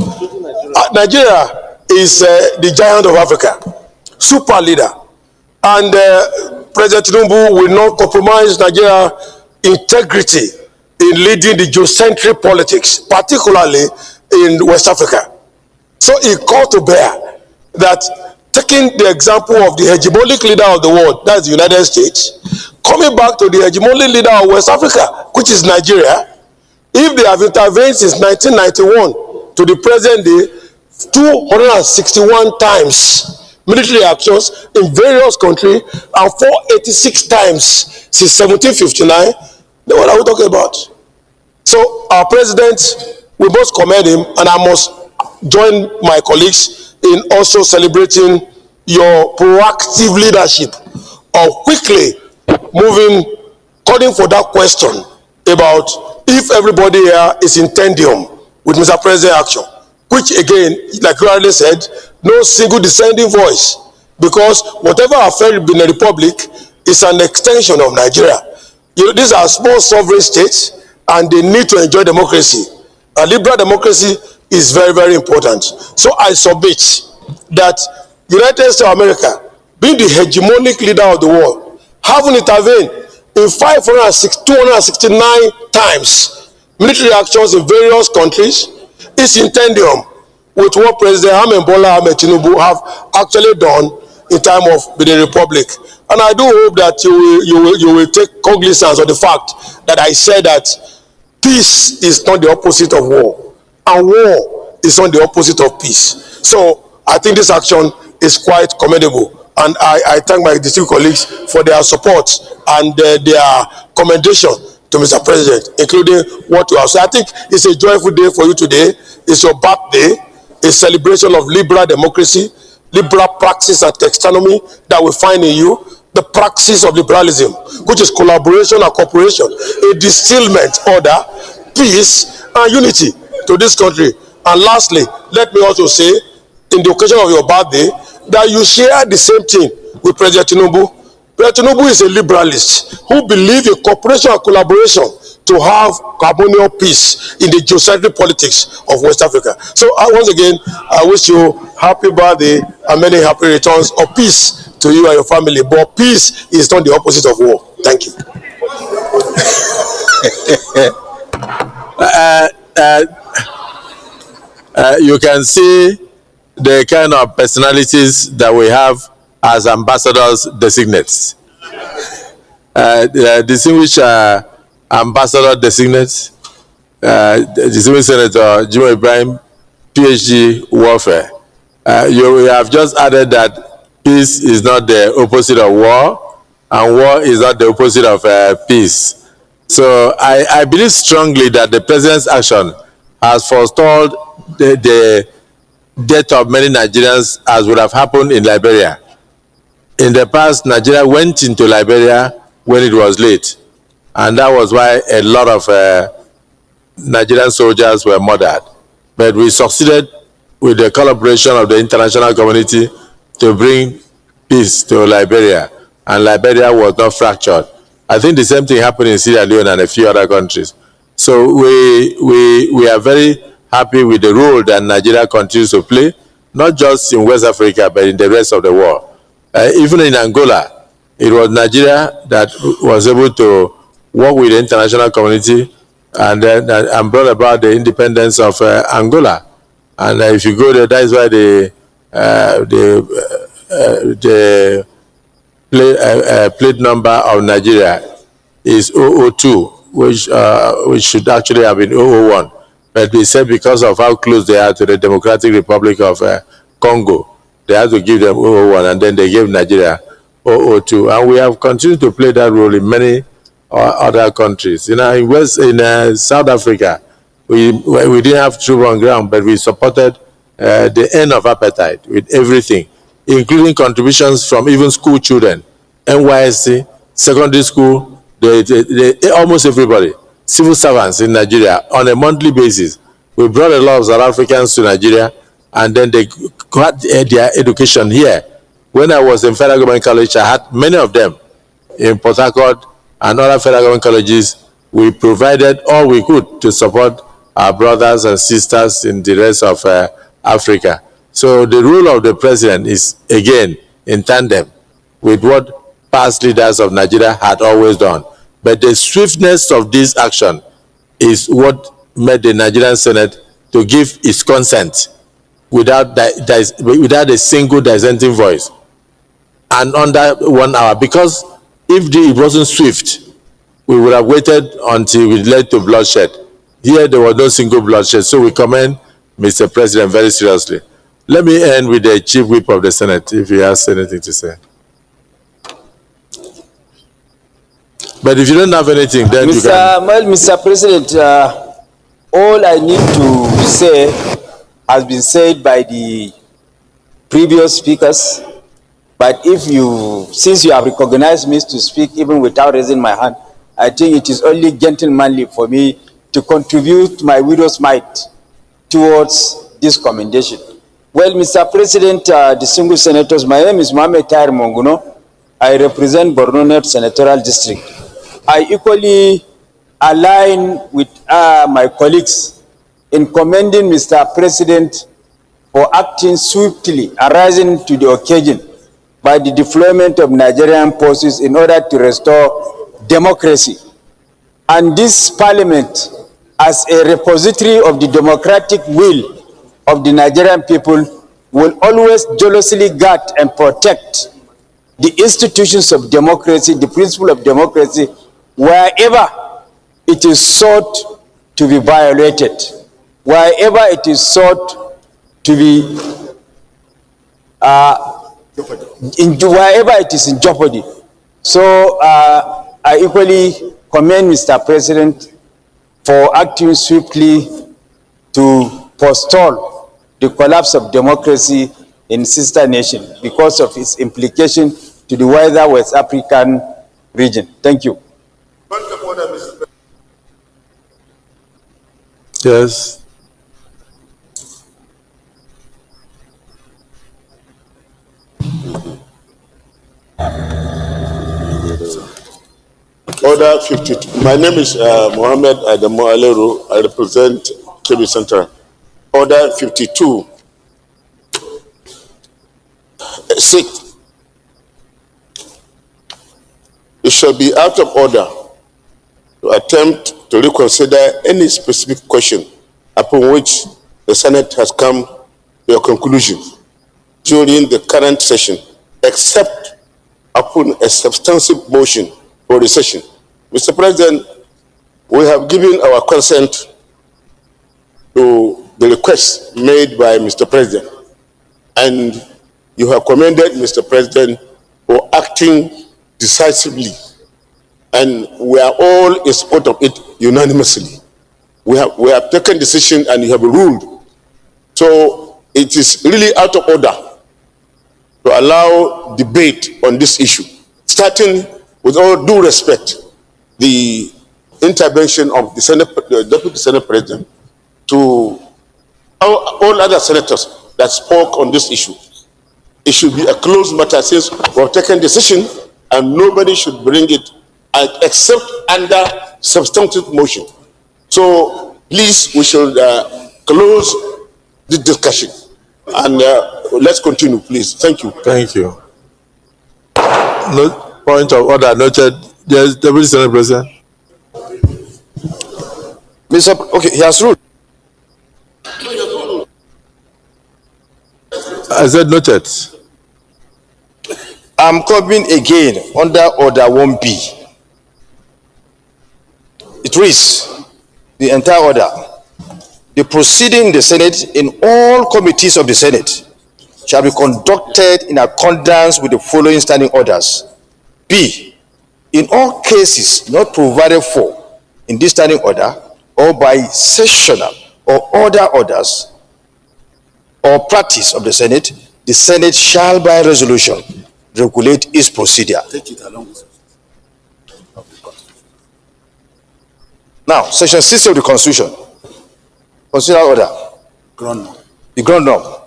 Nigeria is the giant of Africa, super leader. And President Tinubu will not compromise Nigeria's integrity in leading the geocentric politics, particularly in West Africa. So it called to bear that, taking the example of the hegemonic leader of the world, that's the United States, coming back to the hegemonic leader of West Africa, which is Nigeria, if they have intervened since 1991 to the present day, 261 times military actions in various countries and 486 times since 1759. Then what are we talking about? So our president, we must commend him, and I must join my colleagues in also celebrating your proactive leadership of quickly moving, calling for that question about if everybody here is in tendium with Mr. President action, which again, like you already said, no single dissenting voice, because whatever affairs in the republic is an extension of Nigeria. You know, these are small sovereign states, and they need to enjoy democracy. A liberal democracy is very, very important. So I submit that United States of America, being the hegemonic leader of the world, having intervened in 269 times military actions in various countries, is in tendium with what President Bola Ahmed Tinubu have actually done in time of the republic. And I do hope that you will take cognizance of the fact that I said that peace is not the opposite of war, and war is not the opposite of peace. So I think this action is quite commendable, and I thank my distinguished colleagues for their support and their commendation to Mr. President, including what you have said. I think it's a joyful day for you today. It's your birthday, a celebration of liberal democracy, liberal praxis and taxonomy that we find in you, the praxis of liberalism, which is collaboration and cooperation, a distillment order, peace and unity to this country. And lastly, let me also say, in the occasion of your birthday, that you share the same thing with President Tinubu. President Tinubu is a liberalist who believes in cooperation and collaboration to have harmonious peace in the geocentric politics of West Africa. So once again, I wish you happy birthday and many happy returns of peace to you and your family. But peace is not the opposite of war. Thank you. You can see the kind of personalities that we have as ambassadors designates. The distinguished ambassador designates, distinguished Senator Jimoh Ibrahim, PhD warfare. You have just added that peace is not the opposite of war, and war is not the opposite of peace. So I believe strongly that the president's action has forestalled the death of many Nigerians, as would have happened in Liberia. In the past, Nigeria went into Liberia when it was late, and that was why a lot of Nigerian soldiers were murdered. But we succeeded with the collaboration of the international community to bring peace to Liberia, and Liberia was not fractured. I think the same thing happened in Sierra Leone and a few other countries. So we are very happy with the role that Nigeria continues to play, not just in West Africa, but in the rest of the world. Even in Angola, it was Nigeria that was able to work with the international community and brought about the independence of Angola. And if you go there, that is why the plate number of Nigeria is 002, which should actually have been 001. But they said because of how close they are to the Democratic Republic of Congo, they had to give them 001, and then they gave Nigeria 002. And we have continued to play that role in many other countries. In South Africa, we didn't have troops on ground, but we supported the end of apartheid with everything, including contributions from even school children, NYSC, secondary school, almost everybody, civil servants in Nigeria on a monthly basis. We brought a lot of South Africans to Nigeria, and then they got their education here. When I was in Federal Government College, I had many of them in Port Harcourt and other Federal Government colleges. We provided all we could to support our brothers and sisters in the rest of Africa. So the role of the president is, again, in tandem with what past leaders of Nigeria had always done. But the swiftness of this action is what made the Nigerian Senate to give its consent without a single dissenting voice and under 1 hour. Because if it wasn't swift, we would have waited until it led to bloodshed. Here there was no single bloodshed. So we commend Mr. President very seriously. Let me end with the Chief Whip of the Senate, if he has anything to say. But if you don't have anything, then you can... Well, Mr. President, all I need to say has been said by the previous speakers. But since you have recognized me to speak even without raising my hand, I think it is only gentlemanly for me to contribute my widow's mite towards this commendation. Well, Mr. President, distinguished senators, my name is Mohamed Tahir Monguno. I represent Borno North Senatorial District. I equally align with my colleagues in commending Mr. President for acting swiftly and rising to the occasion by the deployment of Nigerian forces in order to restore democracy. And this parliament, as a repository of the democratic will of the Nigerian people, will always jealously guard and protect the institutions of democracy, the principle of democracy, wherever it is sought to be violated, wherever it is sought to be, wherever it is in jeopardy. So I equally commend Mr. President for acting swiftly to forestall the collapse of democracy in sister nation because of its implication to the wider West African region. Thank you. Yes. Order 52. My name is Mohammed Adamu Aleru. I represent KB Center. Order 52. 6. It shall be out of order to attempt to reconsider any specific question upon which the Senate has come to a conclusion during the current session, except upon a substantive motion for recession. Mr. President, we have given our consent to the request made by Mr. President, and you have commended Mr. President for acting decisively, and we are all in support of it unanimously. We have taken decision and you have ruled. So it is really out of order to allow debate on this issue, starting with all due respect, the intervention of the Deputy Senate President to all other senators that spoke on this issue. It should be a closed matter since we have taken decision and nobody should bring it except under substantive motion. So please, we should close this discussion and let's continue, please. Thank you. Thank you. No, point of order noted. Yes, Deputy Senate President. Okay, he has ruled. I said noted. I'm coming again under order 1B. It reads, the entire order. The proceeding in the Senate in all committees of the Senate shall be conducted in accordance with the following standing orders. B, in all cases not provided for in this standing order or by sessional or other orders or practice of the Senate shall by resolution regulate its procedure. Take it along. Now, section 6 of the Constitution, constitutional order, the ground norm.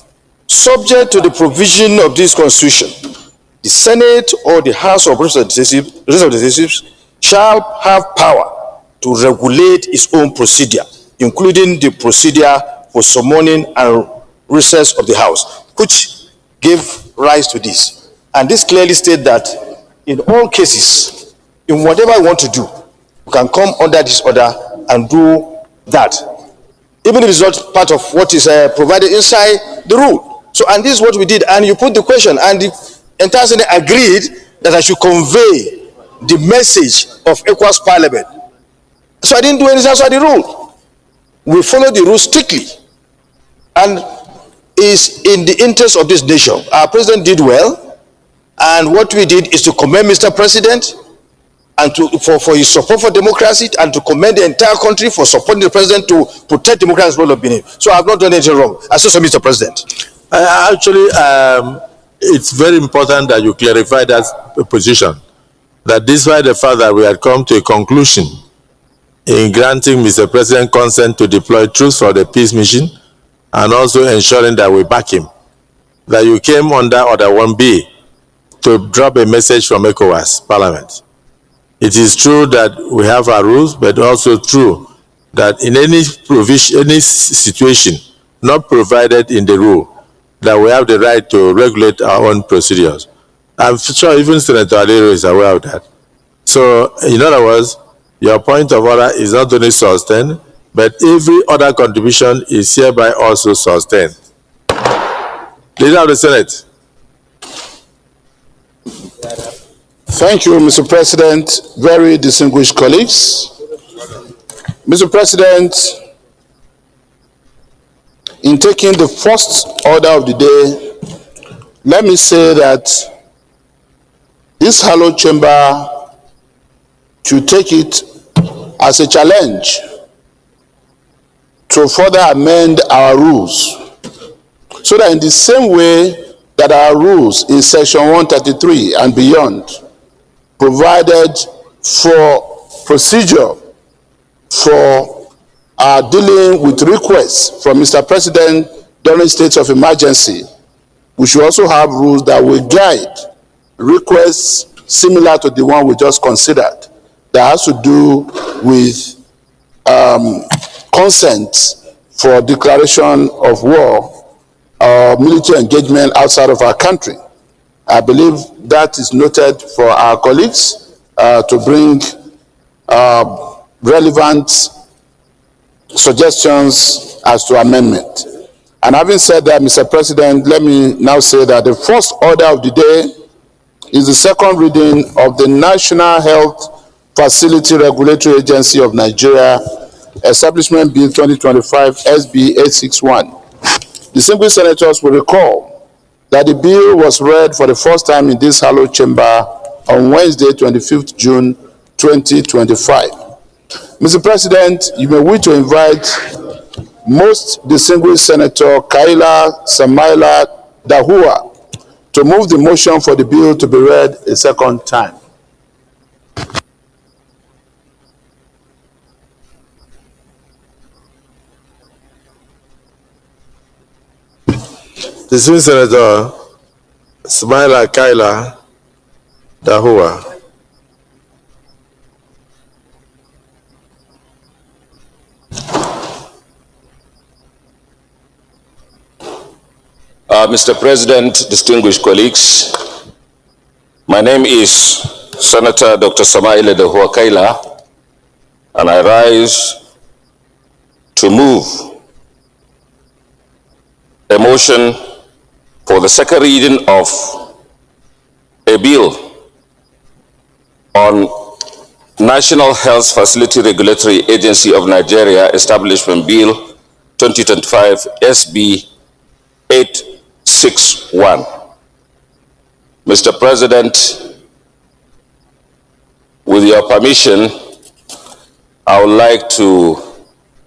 Subject to the provision of this Constitution, the Senate or the House of Representatives shall have power to regulate its own procedure, including the procedure for summoning and recess of the House, which gave rise to this. And this clearly states that in all cases, in whatever you want to do, you can come under this order and do that, even if it's not part of what is provided inside the rule. So, and this is what we did, and you put the question, and the entire Senate agreed that I should convey the message of ECOWAS Parliament. So I didn't do anything outside the rule. We followed the rule strictly. and is in the interest of this nation. Our president did well, and what we did is to commend Mr. President and for his support for democracy, and to commend the entire country for supporting the president to protect democracy's role of Benin. So I have not done anything wrong. I so, Mr. President. Actually, it's very important that you clarify that position, that despite the fact that we had come to a conclusion in granting Mr. President consent to deploy troops for the peace mission and also ensuring that we back him, that you came under Order 1B to drop a message from ECOWAS Parliament. It is true that we have our rules, but also true that in any provision, any situation not provided in the rule, that we have the right to regulate our own procedures. I'm sure even Senator Alero is aware of that. So, in other words, your point of order is not only sustained, but every other contribution is hereby also sustained. Leader of the Senate. Thank you, Mr. President. Very distinguished colleagues. Mr. President, in taking the first order of the day, let me say that this hallowed chamber should take it as a challenge to further amend our rules, so that in the same way that our rules in section 133 and beyond provided for procedure for dealing with requests from Mr. President during states of emergency, we should also have rules that will guide requests similar to the one we just considered, that has to do with consent for declaration of war or military engagement outside of our country. I believe that is noted for our colleagues to bring relevant suggestions as to amendment. And having said that, Mr. President, let me now say that the first order of the day is the second reading of the National Health Facility Regulatory Agency of Nigeria, Establishment Bill 2025 SB 861. Distinguished senators will recall that the bill was read for the first time in this hallowed chamber on Wednesday, 25th June 2025. Mr. President, you may wish to invite most distinguished Senator Kaila Samaila Dahua to move the motion for the bill to be read a second time. Distinguished Senator Samaila Kaila Dahua. Mr. President, distinguished colleagues, my name is Senator Dr. Samaila Dahua Kaila, and I rise to move a motion for the second reading of a bill on National Health Facility Regulatory Agency of Nigeria Establishment Bill 2025 SB 861. Mr. President, with your permission, I would like to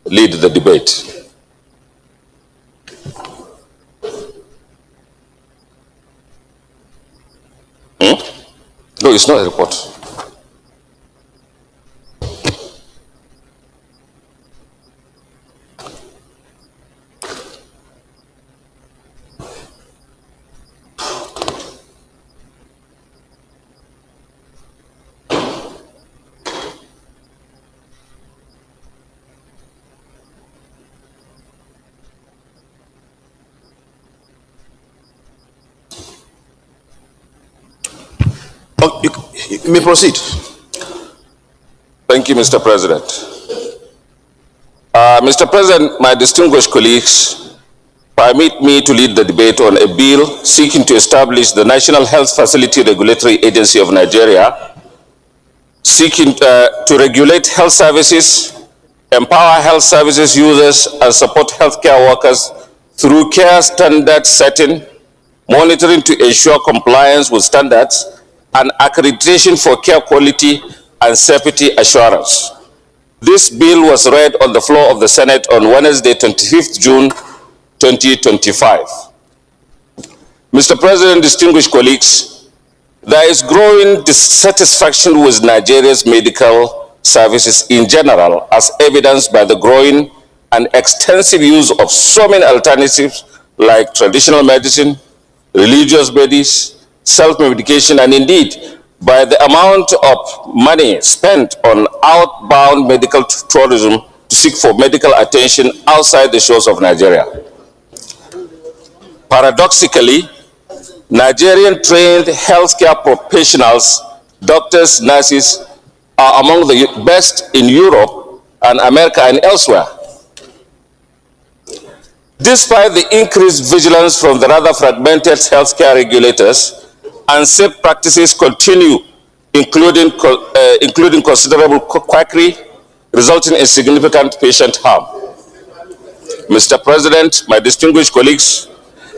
lead the debate. No, it's not a report. You may proceed. Thank you, Mr. President. Mr. President, my distinguished colleagues, permit me to lead the debate on a bill seeking to establish the National Health Facility Regulatory Agency of Nigeria, seeking to regulate health services, empower health services users, and support healthcare workers through care standard setting, monitoring to ensure compliance with standards, and accreditation for care quality and safety assurance. This bill was read on the floor of the Senate on Wednesday, 25th June 2025. Mr. President, distinguished colleagues, there is growing dissatisfaction with Nigeria's medical services in general, as evidenced by the growing and extensive use of so many alternatives like traditional medicine, religious bodies, self-medication, and indeed by the amount of money spent on outbound medical tourism to seek for medical attention outside the shores of Nigeria. Paradoxically, Nigerian trained healthcare professionals, doctors, nurses, are among the best in Europe and America and elsewhere. Despite the increased vigilance from the rather fragmented healthcare regulators, unsafe practices continue, including considerable quackery, resulting in significant patient harm. Mr. President, my distinguished colleagues,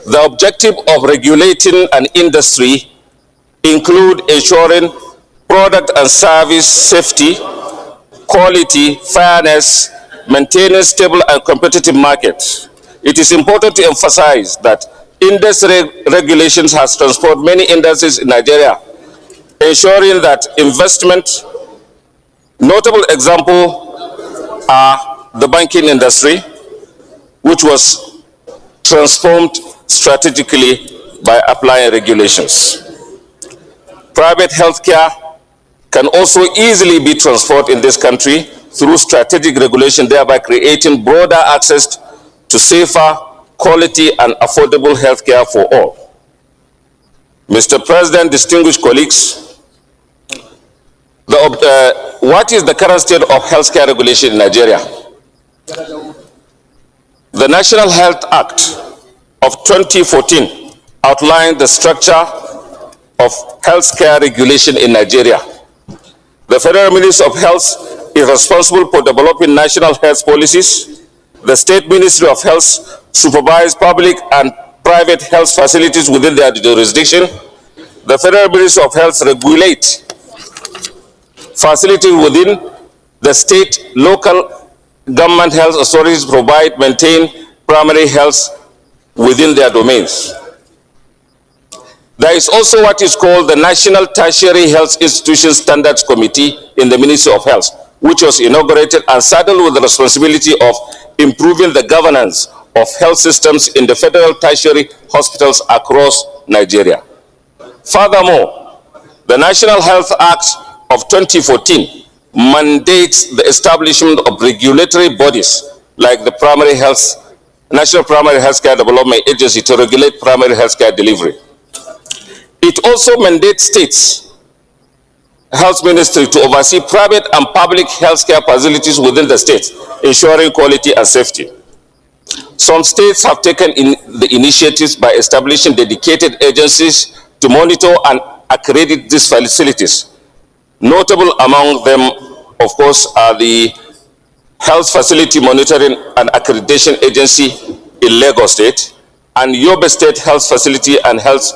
the objective of regulating an industry include ensuring product and service safety, quality, fairness, maintaining stable and competitive markets. It is important to emphasize that industry regulations has transformed many industries in Nigeria, ensuring that investment. Notable examples are the banking industry, which was transformed strategically by applying regulations. Private healthcare can also easily be transformed in this country through strategic regulation, thereby creating broader access to safer, quality, and affordable healthcare for all. Mr. President, distinguished colleagues, what is the current state of healthcare regulation in Nigeria? The National Health Act of 2014 outlined the structure of healthcare regulation in Nigeria. The Federal Ministry of Health is responsible for developing national health policies. The State Ministry of Health supervises public and private health facilities within their jurisdiction. The Federal Ministry of Health regulates facilities within the state, local government health authorities provide, maintain primary health within their domains. There is also what is called the National Tertiary Health Institutions Standards Committee in the Ministry of Health, which was inaugurated and saddled with the responsibility of improving the governance of health systems in the federal tertiary hospitals across Nigeria. Furthermore, the National Health Act of 2014 mandates the establishment of regulatory bodies like the National Primary Healthcare Development Agency to regulate primary healthcare delivery. It also mandates states' health ministry to oversee private and public healthcare facilities within the state, ensuring quality and safety. Some states have taken the initiatives by establishing dedicated agencies to monitor and accredit these facilities. Notable among them, of course, are the Health Facility Monitoring and Accreditation Agency in Lagos State and Yobe State Health Facility and Health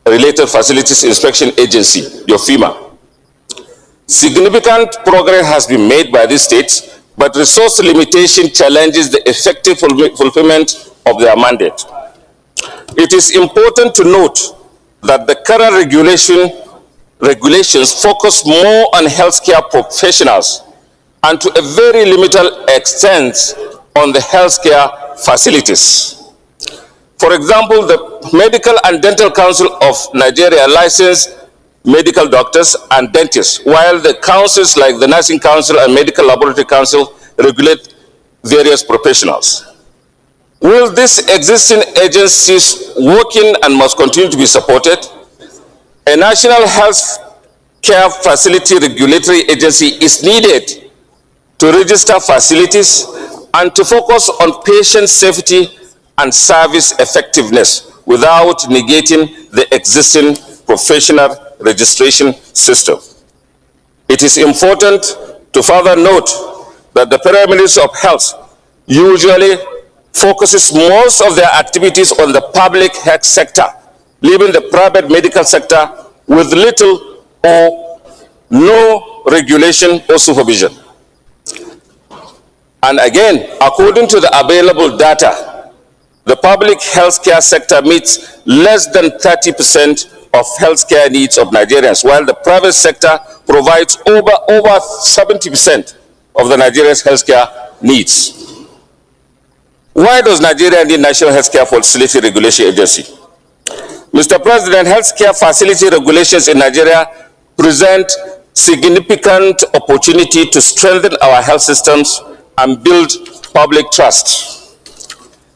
Related Facilities Inspection Agency, YOFIMA. Significant progress has been made by these states, but resource limitation challenges the effective fulfillment of their mandate. It is important to note that the current regulations focus more on healthcare professionals and to a very limited extent on the healthcare facilities. For example, the Medical and Dental Council of Nigeria licensed medical doctors and dentists, while the councils like the Nursing Council and Medical Laboratory Council regulate various professionals. Will these existing agencies working and must continue to be supported? A National Health Care Facility Regulatory Agency is needed to register facilities and to focus on patient safety and service effectiveness without negating the existing professional registration system. It is important to further note that the Federal Ministry of Health usually focuses most of their activities on the public health sector, leaving the private medical sector with little or no regulation or supervision. And again, according to the available data, the public healthcare sector meets less than 30% of healthcare needs of Nigerians, while the private sector provides over 70% of the Nigeria's healthcare needs. Why does Nigeria need National Healthcare Facility Regulation Agency? Mr. President, healthcare facility regulations in Nigeria present significant opportunity to strengthen our health systems and build public trust.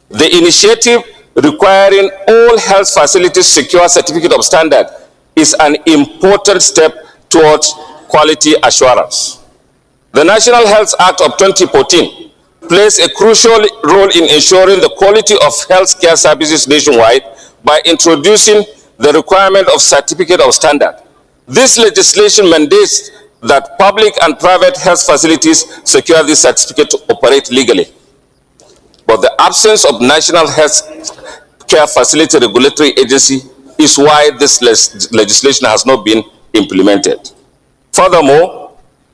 The initiative requiring all health facilities secure certificate of standard is an important step towards quality assurance. The National Health Act of 2014 plays a crucial role in ensuring the quality of health care services nationwide by introducing the requirement of certificate of standard. This legislation mandates that public and private health facilities secure this certificate to operate legally. But the absence of National Health Care Facility Regulatory Agency is why this legislation has not been implemented. Furthermore,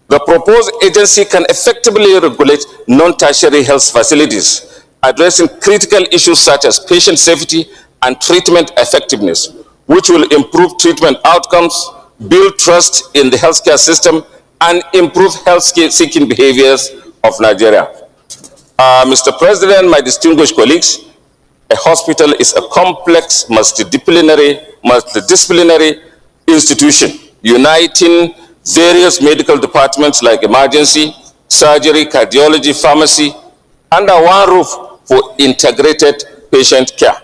the proposed agency can effectively regulate non-tertiary health facilities, addressing critical issues such as patient safety and treatment effectiveness, which will improve treatment outcomes, build trust in the healthcare system, and improve health-seeking behaviors of Nigeria. Mr. President, my distinguished colleagues, a hospital is a complex, multidisciplinary institution uniting various medical departments like emergency, surgery, cardiology, pharmacy, under one roof for integrated patient care.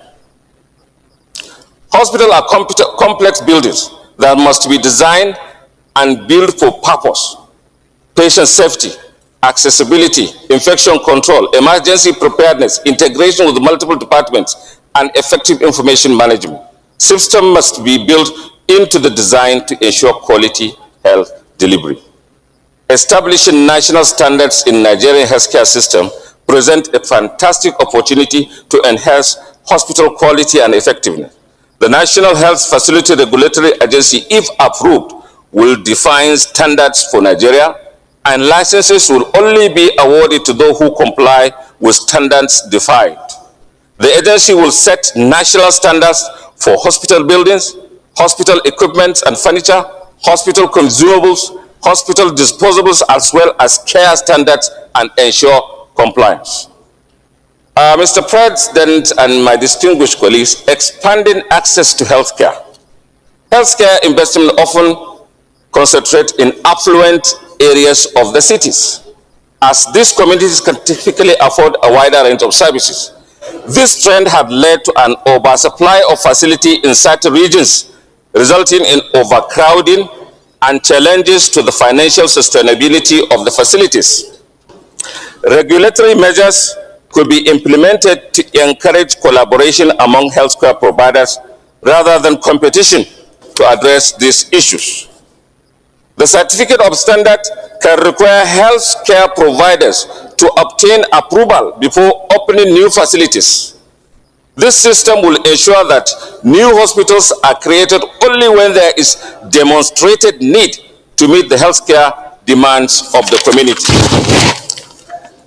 Hospitals are complex buildings that must be designed and built for purpose: patient safety, accessibility, infection control, emergency preparedness, integration with multiple departments, and effective information management. Systems must be built into the design to ensure quality health delivery. Establishing national standards in Nigerian healthcare system present a fantastic opportunity to enhance hospital quality and effectiveness. The National Health Facility Regulatory Agency, if approved, will define standards for Nigeria, and licenses will only be awarded to those who comply with standards defined. The agency will set national standards for hospital buildings, hospital equipment and furniture, hospital consumables, hospital disposables, as well as care standards, and ensure compliance. Mr. President and my distinguished colleagues, expanding access to healthcare. Healthcare investment often concentrate in affluent areas of the cities, as these communities can typically afford a wider range of services. This trend had led to an oversupply of facility in certain regions, resulting in overcrowding and challenges to the financial sustainability of the facilities. Regulatory measures could be implemented to encourage collaboration among healthcare providers rather than competition to address these issues. The certificate of standard can require healthcare providers to obtain approval before opening new facilities. This system will ensure that new hospitals are created only when there is demonstrated need to meet the healthcare demands of the community.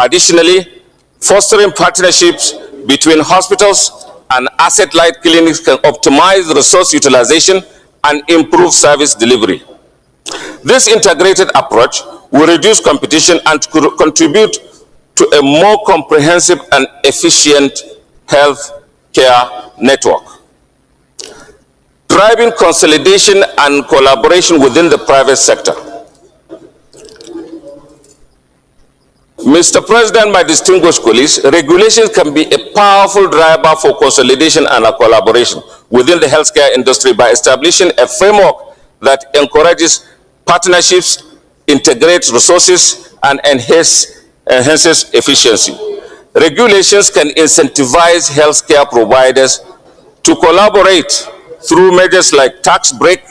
Additionally, fostering partnerships between hospitals and asset-light clinics can optimize resource utilization and improve service delivery. This integrated approach will reduce competition and contribute to a more comprehensive and efficient health care network. Driving consolidation and collaboration within the private sector. Mr. President, my distinguished colleagues, regulations can be a powerful driver for consolidation and collaboration within the healthcare industry by establishing a framework that encourages partnerships, integrates resources, and enhances efficiency. Regulations can incentivize healthcare providers to collaborate through measures like tax break,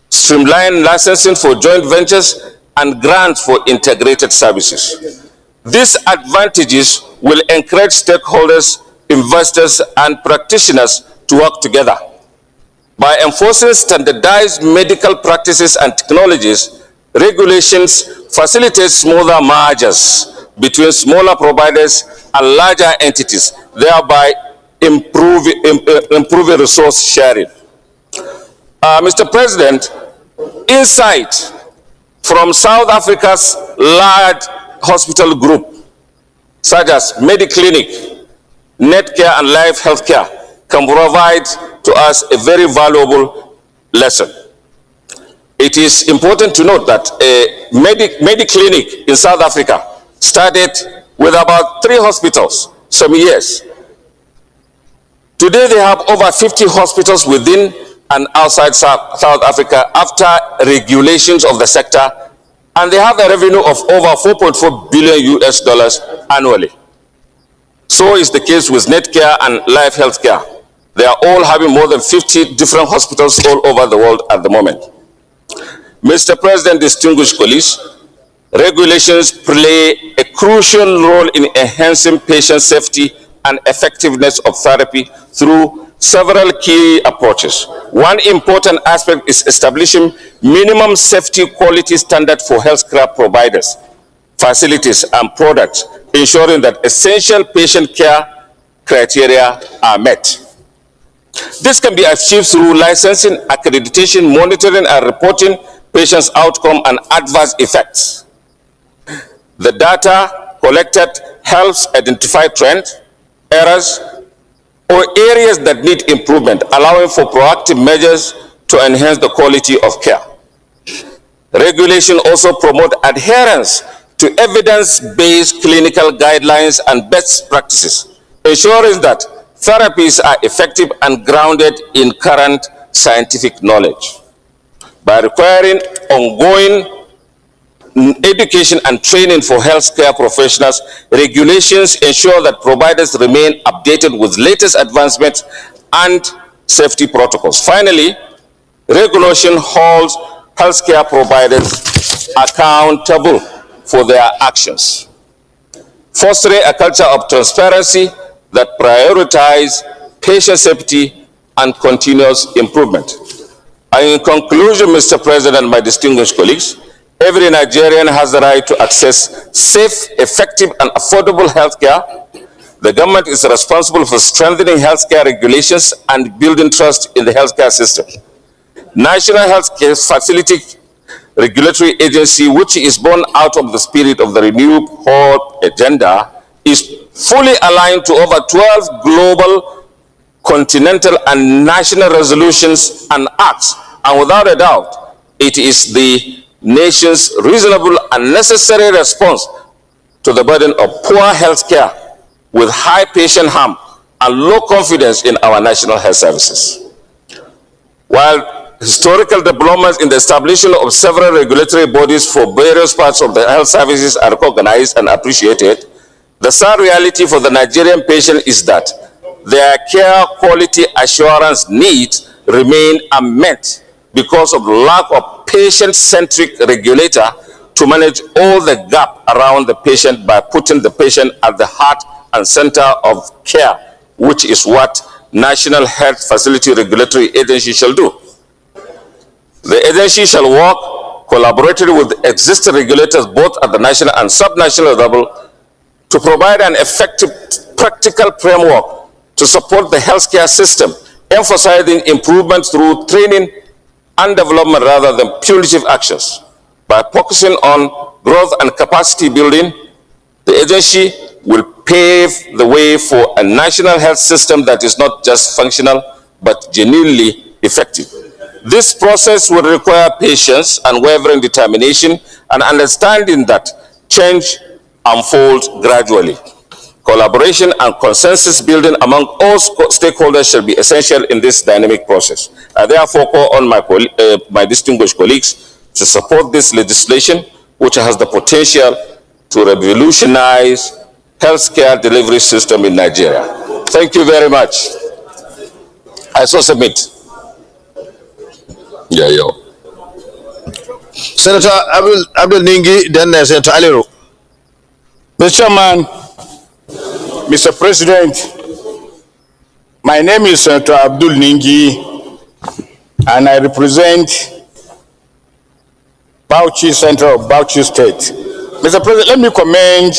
streamlined licensing for joint ventures, and grants for integrated services. These advantages will encourage stakeholders investors, and practitioners to work together. By enforcing standardized medical practices and technologies, regulations facilitate smoother mergers between smaller providers and larger entities, thereby improving resource sharing. Mr. President, insight from South Africa's large hospital group, such as Mediclinic, Netcare, and Life Healthcare, can provide to us a very valuable lesson. It is important to note that a Mediclinic in South Africa started with about 3 hospitals some years. Today they have over 50 hospitals within and outside South Africa after regulations of the sector, and they have a revenue of over $4.4 billion annually. So is the case with Netcare and Life Healthcare. They are all having more than 50 different hospitals all over the world at the moment. Mr. President, distinguished colleagues, regulations play a crucial role in enhancing patient safety and effectiveness of therapy through several key approaches. One important aspect is establishing minimum safety quality standards for healthcare providers, facilities, and products, ensuring that essential patient care criteria are met. This can be achieved through licensing, accreditation, monitoring, and reporting patients' outcome and adverse effects. The data collected helps identify trends, errors, or areas that need improvement, allowing for proactive measures to enhance the quality of care. Regulation also promotes adherence to evidence-based clinical guidelines and best practices, ensuring that therapies are effective and grounded in current scientific knowledge. By requiring ongoing education and training for healthcare professionals, regulations ensure that providers remain updated with latest advancements and safety protocols. Finally, regulation holds healthcare providers accountable for their actions, fostering a culture of transparency that prioritizes patient safety and continuous improvement. And in conclusion, Mr. President and my distinguished colleagues, every Nigerian has the right to access safe, effective, and affordable health care. The government is responsible for strengthening healthcare regulations and building trust in the healthcare system. National Healthcare Facility Regulatory Agency, which is born out of the spirit of the Renewed Hope agenda, is fully aligned to over 12 global, continental, and national resolutions and acts, and without a doubt, it is the nation's reasonable and necessary response to the burden of poor health care with high patient harm and low confidence in our national health services. While historical developments in the establishment of several regulatory bodies for various parts of the health services are recognized and appreciated, the sad reality for the Nigerian patient is that their care quality assurance needs remain unmet because of the lack of patient-centric regulator to manage all the gap around the patient by putting the patient at the heart and center of care, which is what National Health Facility Regulatory Agency shall do. The agency shall work collaboratively with existing regulators both at the national and sub-national level to provide an effective practical framework to support the healthcare system, emphasizing improvement through training and development rather than punitive actions. By focusing on growth and capacity building, the agency will pave the way for a national health system that is not just functional, but genuinely effective. This process will require patience, unwavering determination, and understanding that change unfolds gradually. Collaboration and consensus building among all stakeholders shall be essential in this dynamic process. I therefore call on my distinguished colleagues to support this legislation, which has the potential to revolutionize healthcare delivery system in Nigeria. Thank you very much. I so submit. Yeah, yo. Senator Abdul Ningi, then Senator Aliro. Mr. Chairman, Mr. President, My name is Senator Abdul Ningi, and I represent Bauchi Center of Bauchi State. Mr. President, let me commend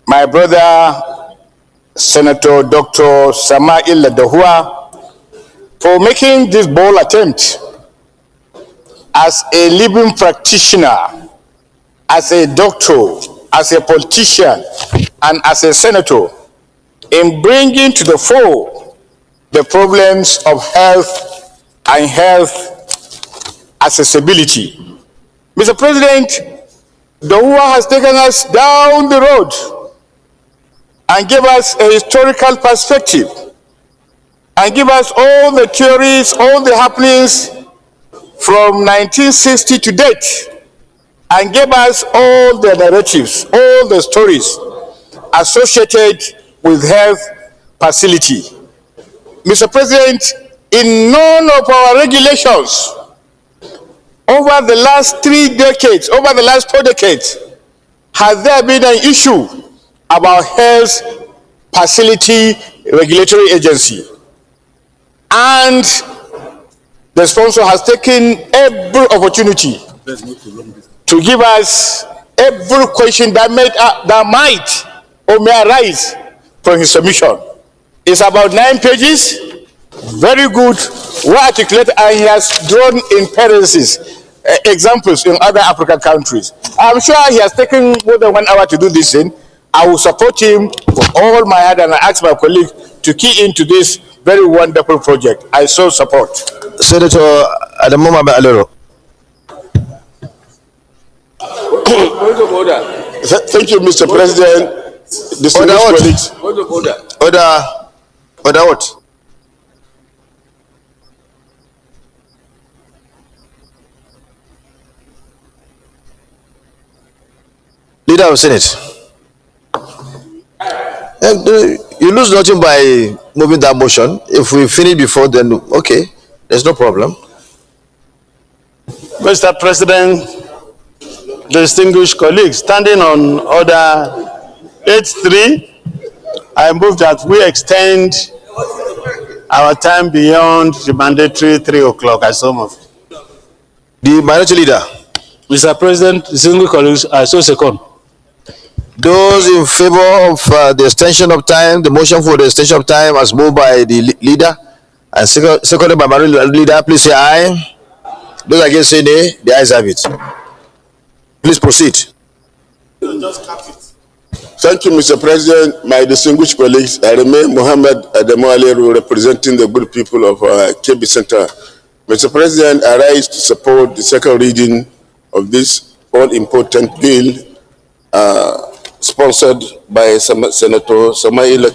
my brother, Senator Dr. Samail Dahua, for making this bold attempt as a living practitioner, as a doctor, as a politician, and as a senator, in bringing to the fore the problems of health and health accessibility. Mr. President, Dahua has taken us down the road and gave us a historical perspective and give us all the theories, all the happenings from 1960 to date, and gave us all the narratives, all the stories associated with health facility. Mr. President, in none of our regulations over the last 3 decades, over the last 4 decades, has there been an issue about health facility regulatory agency. And the sponsor has taken every opportunity to give us every question that might or may arise from his submission. It's about 9 pages, very good, well articulated, and he has drawn inferences, examples in other African countries. I'm sure he has taken more than 1 hour to do this thing. I will support him with all my heart, and I ask my colleague to key into this very wonderful project. I so support. Senator Adamu Alero. Thank you, Mr. President. Order what? Colleagues. Order what? Leader of Senate. You lose nothing by moving that motion. If we finish before, then okay, there's no problem. Mr. President, distinguished colleagues, standing on order 8.3, I move that we extend our time beyond the mandatory 3 o'clock. I so move. The minority leader. Mr. President, distinguished colleagues, I so second. Those in favor of the extension of time, the motion for the extension of time as moved by the leader and seconded by minority leader, please say aye. Those against say nay. The ayes have it. Please proceed. Thank you, Mr. President. My distinguished colleagues, I remain Mohammed Adamu Alero, representing the good people of KB Center. Mr. President, I rise to support the second reading of this all-important bill sponsored by Senator Samail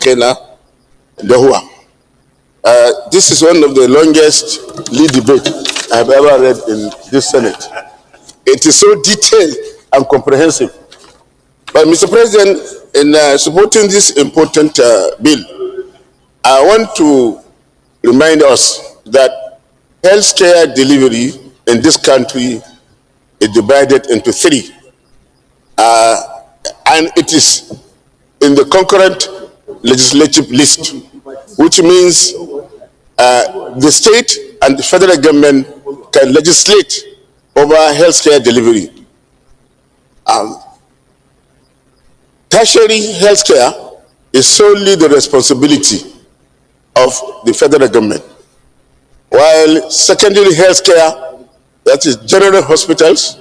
Dahua. This is one of the longest lead debates I have ever read in this Senate. It is so detailed and comprehensive. But Mr. President, in supporting this important bill, I want to remind us that healthcare delivery in this country is divided into 3. And it is in the concurrent legislative list, which means the state and the federal government can legislate over healthcare delivery. Tertiary healthcare is solely the responsibility of the federal government, while secondary healthcare, that is general hospitals,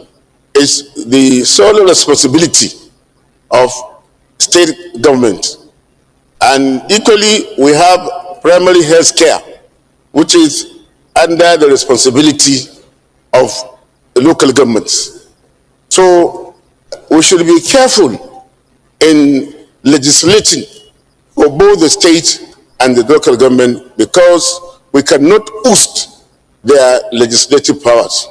is the sole responsibility of state government. And equally, we have primary health care, which is under the responsibility of the local governments. So we should be careful in legislating for both the state and the local government, because we cannot oust their legislative powers.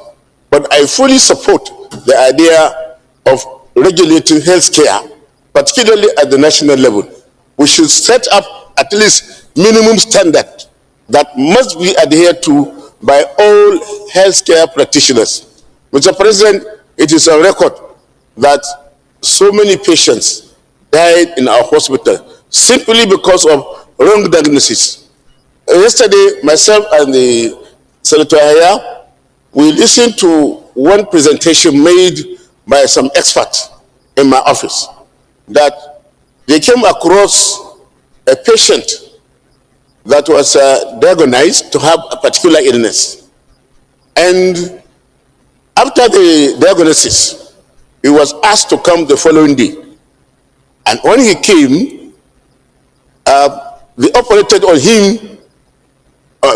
But I fully support the idea of regulating health care, particularly at the national level. We should set up at least minimum standard that must be adhered to by all healthcare practitioners. Mr. President, it is on record that so many patients died in our hospital simply because of wrong diagnosis. Yesterday, myself and the Senator Aya, we listened to one presentation made by some experts in my office that they came across a patient that was diagnosed to have a particular illness. And after the diagnosis, he was asked to come the following day. And when he came, they operated on him,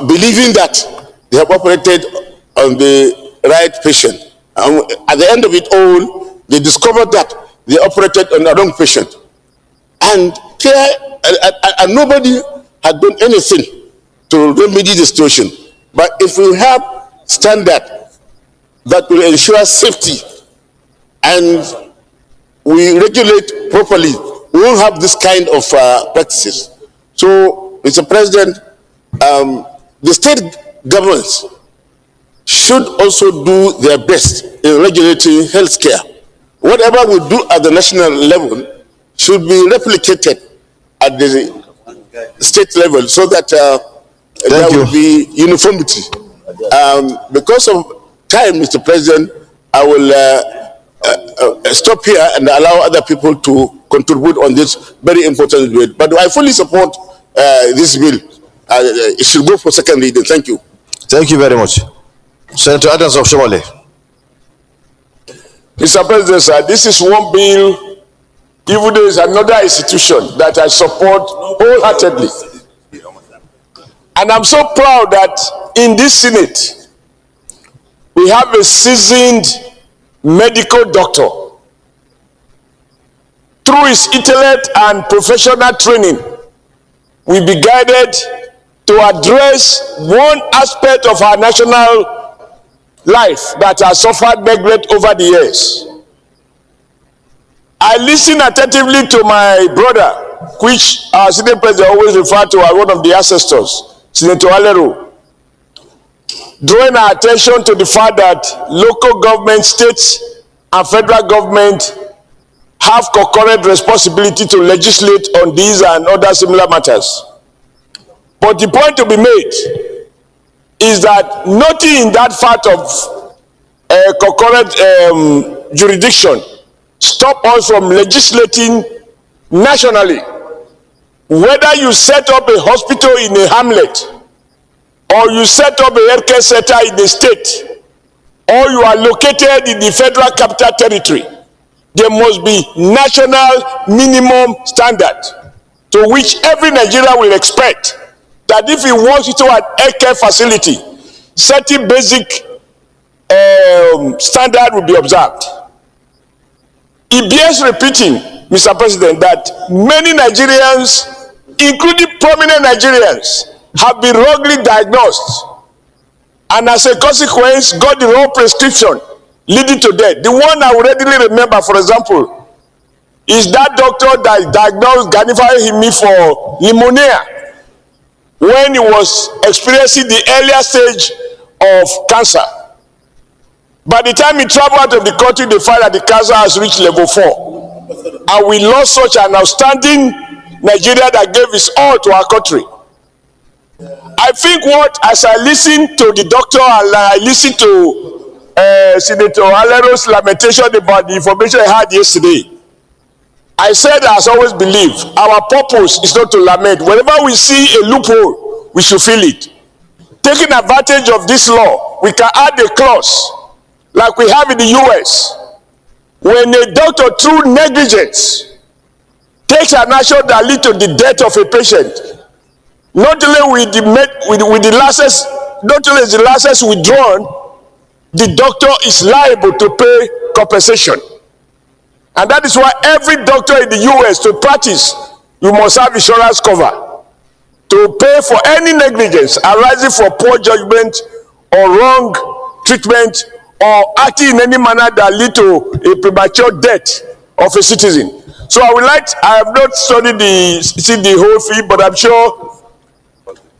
believing that they have operated on the right patient. At the end of it all, they discovered that they operated on the wrong patient. And nobody had done anything to remedy the situation. But if we have standard that will ensure safety and we regulate properly, we won't have this kind of practices. So, Mr. President, the state governments should also do their best in regulating healthcare. Whatever we do at the national level should be replicated at the state level so that there will be uniformity. Because of time, Mr. President, I will stop here and allow other people to contribute on this very important bill. But I fully support this bill. It should go for second reading. Thank you. Thank you very much. Senator Adams of Somali. Mr. President, sir, this is one bill, even though it's another institution that I support wholeheartedly. And I'm so proud that in this Senate, we have a seasoned medical doctor. Through his intellect and professional training, we'll be guided to address one aspect of our national life that has suffered neglect over the years. I listened attentively to my brother, which our Senate President always referred to as one of the ancestors, Senator Alero, drawing our attention to the fact that local government, states, and federal government have concurrent responsibility to legislate on these and other similar matters. But the point to be made is that nothing in that fact of concurrent jurisdiction stop us from legislating nationally. Whether you set up a hospital in a hamlet, or you set up a healthcare center in the state, or you are located in the federal capital territory, there must be national minimum standard to which every Nigerian will expect that if he walks into an healthcare facility, certain basic standard will be observed. It bears repeating, Mr. President, that many Nigerians, including prominent Nigerians, have been wrongly diagnosed and as a consequence got the wrong prescription leading to death. The one I will readily remember, for example, is that doctor that diagnosed Ganifari for pneumonia when he was experiencing the earlier stage of cancer. By the time he traveled out of the country, they find that the cancer has reached level 4. And we lost such an outstanding Nigeria that gave his all to our country. I think as I listened to the doctor and I listened to Senator Alero's lamentation about the information I had yesterday, I said, as always believe, our purpose is not to lament. Whenever we see a loophole, we should fill it. Taking advantage of this law, we can add a clause like we have in the US. When a doctor, through negligence, takes an action that leads to the death of a patient, not only with the license, not only is the license withdrawn, the doctor is liable to pay compensation. And that is why every doctor in the US to practice, you must have insurance cover to pay for any negligence arising from poor judgment or wrong treatment or acting in any manner that lead to a premature death of a citizen. So I have not studied the whole thing, but I'm sure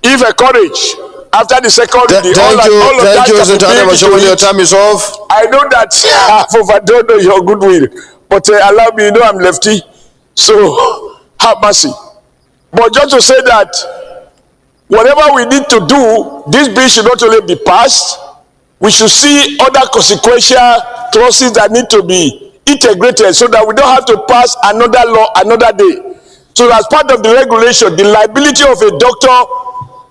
if encouraged after the second reading, thank you, Senator Adams. Your time is off. I know that I've overdone your goodwill, but allow me, I'm lefty, so have mercy. But just to say that whatever we need to do, this bill should not only be passed, we should see other consequential clauses that need to be integrated so that we don't have to pass another law another day. So as part of the regulation, the liability of a doctor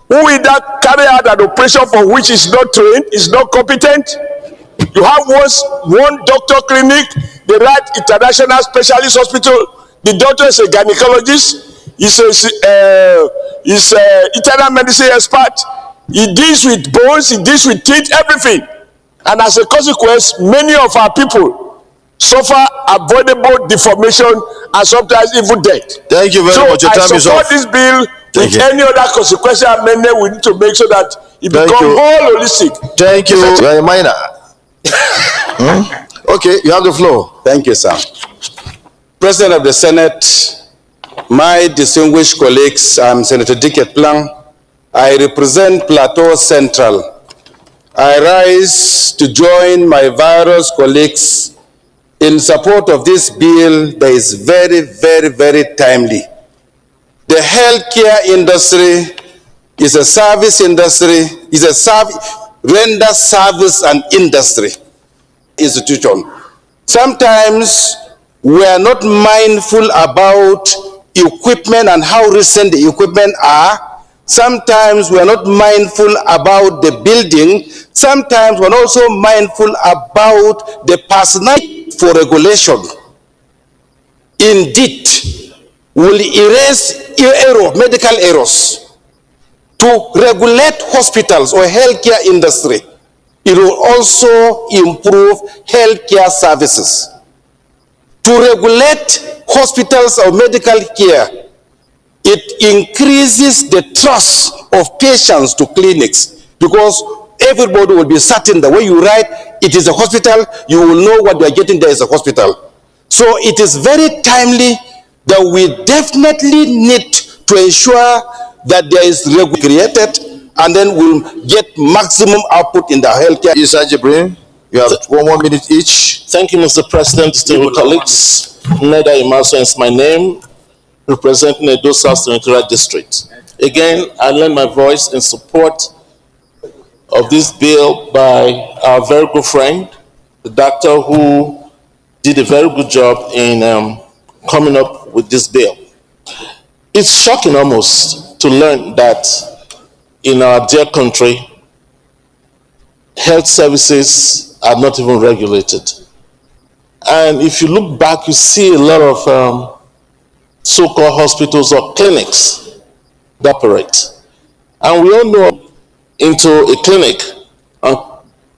who either carry out an operation for which is not trained, is not competent. You have one doctor clinic, they write international specialist hospital, the doctor is a gynecologist, he's a internal medicine expert, he deals with bones, he deals with teeth, everything. And as a consequence, many of our people suffer avoidable deformation and sometimes even death. Thank you very much. Your time is support off. this bill with any other consequential amendment we need to make so that it becomes all holistic. Thank you. You are a minor. Okay, you have the floor. Thank you, sir. President of the Senate, my distinguished colleagues, I'm Senator Dick Plan. I represent Plateau Central. I rise to join my various colleagues in support of this bill that is very, very, very timely. The healthcare industry is a service industry, render service and industry institution. Sometimes we are not mindful about equipment and how recent the equipment are. Sometimes we are not mindful about the building. Sometimes we are also mindful about the personnel for regulation. Indeed, will erase medical errors. To regulate hospitals or healthcare industry, it will also improve healthcare services. To regulate hospitals or medical care, it increases the trust of patients to clinics because everybody will be certain that when you write it is a hospital, you will know what you are getting there is a hospital. So it is very timely that we definitely need to ensure that there is regulation created and then we'll get maximum output in the healthcare. Isa Jibrin, you have 1 more minute each. Thank you, Mr. President, distinguished colleagues. Neda Imaso is my name, representing Edo South Senatorial District. Again, I lend my voice in support of this bill by our very good friend, the doctor who did a very good job in coming up with this bill. It's shocking almost to learn that in our dear country, health services are not even regulated. And if you look back, you see a lot of so-called hospitals or clinics that operate. And we all know into a clinic and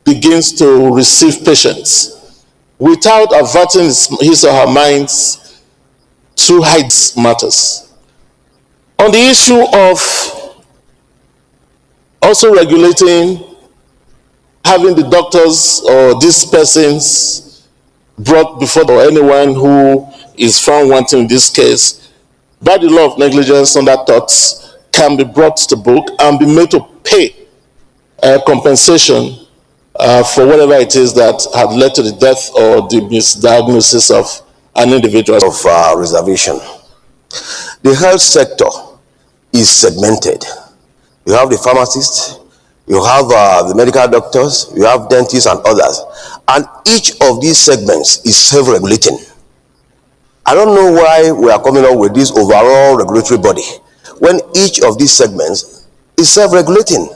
begins to receive patients without averting his or her minds to hide matters. On the issue of also regulating having the doctors or these persons brought before or anyone who is found wanting in this case, by the law of negligence under torts, can be brought to book and be made to pay compensation for whatever it is that had led to the death or the misdiagnosis of an individual. Of reservation. The health sector is segmented. You have the pharmacists, you have the medical doctors, you have dentists and others. And each of these segments is self-regulating. I don't know why we are coming up with this overall regulatory body when each of these segments is self-regulating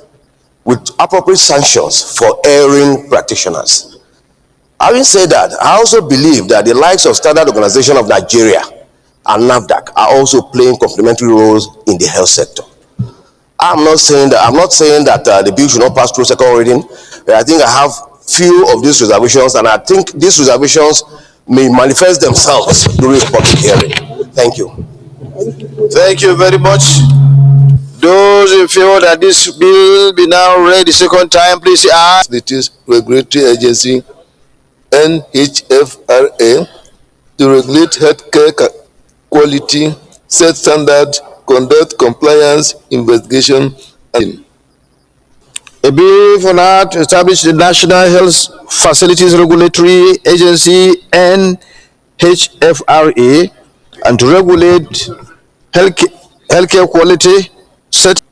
with appropriate sanctions for erring practitioners. Having said that, I also believe that the likes of Standard Organization of Nigeria and NAFDAC are also playing complementary roles in the health sector. I'm not saying that the bill should not pass through second reading, but I think I have few of these reservations, and I think these reservations may manifest themselves during public hearing. Thank you. Thank you very much. Those in favor that this bill be now read the second time, please say aye. It regulatory agency NHFRA to regulate healthcare quality, set standard, conduct compliance, investigation, and A bill for now to establish the National Health Facilities Regulatory Agency NHFRA and to regulate health healthcare quality, set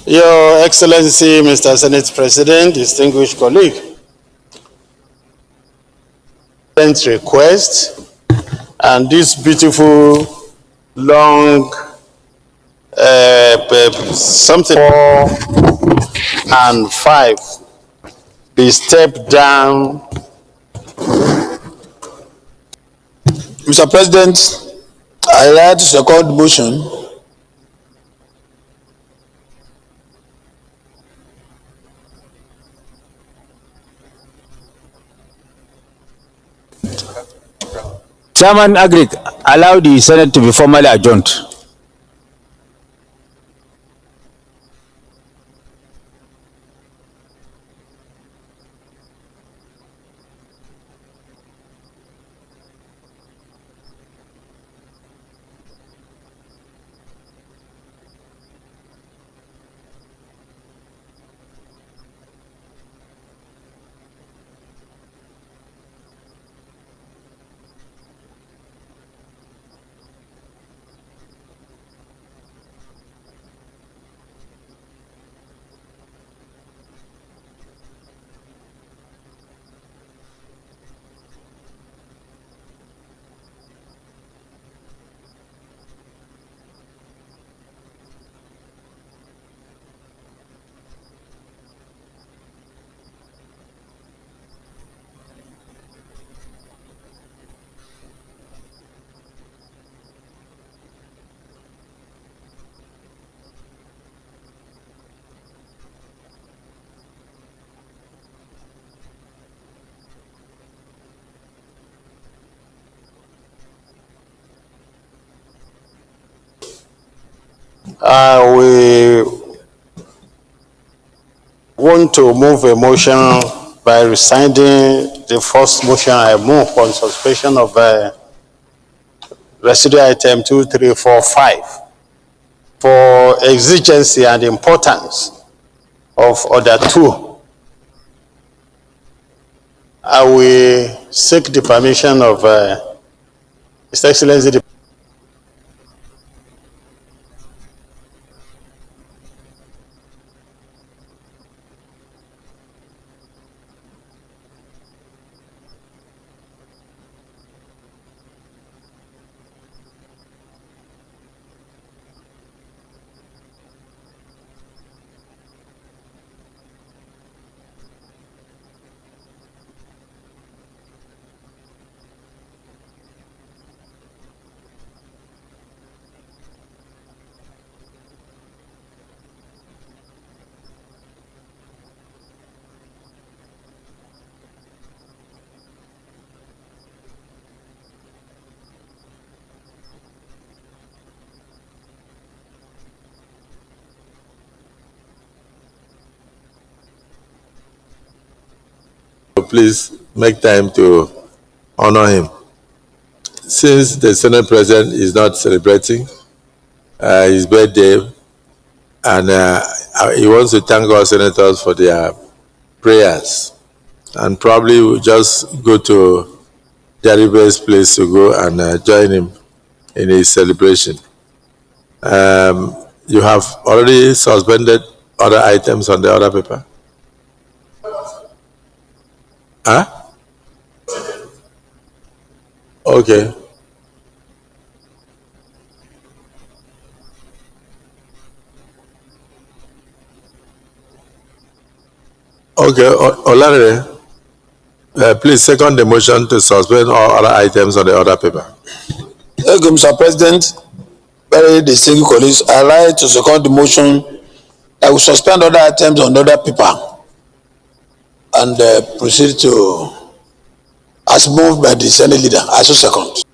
Your Excellency, Mr. Senate President, distinguished colleague, request and this beautiful long something 4 and 5 be stepped down. Mr. President, I like to second the motion. Chairman Agric, allow the Senate to be formally adjourned. We want to move a motion by rescinding the first motion I move on suspension of residual item 2, 3, 4, 5 for exigency and importance of order 2. I will seek the permission of His Excellency. Please make time to honor him. Since the Senate President is not celebrating his birthday, and he wants to thank all senators for their prayers, and probably we'll just go to Jaribe's place to go and join him in his celebration. You have already suspended other items on the other paper? Huh? Okay. Okay, Olanre, please second the motion to suspend all other items on the other paper. Thank you, Mr. President. Very distinguished colleagues, I like to second the motion that we suspend other items on other paper and proceed to, as moved by the Senate leader, I so second.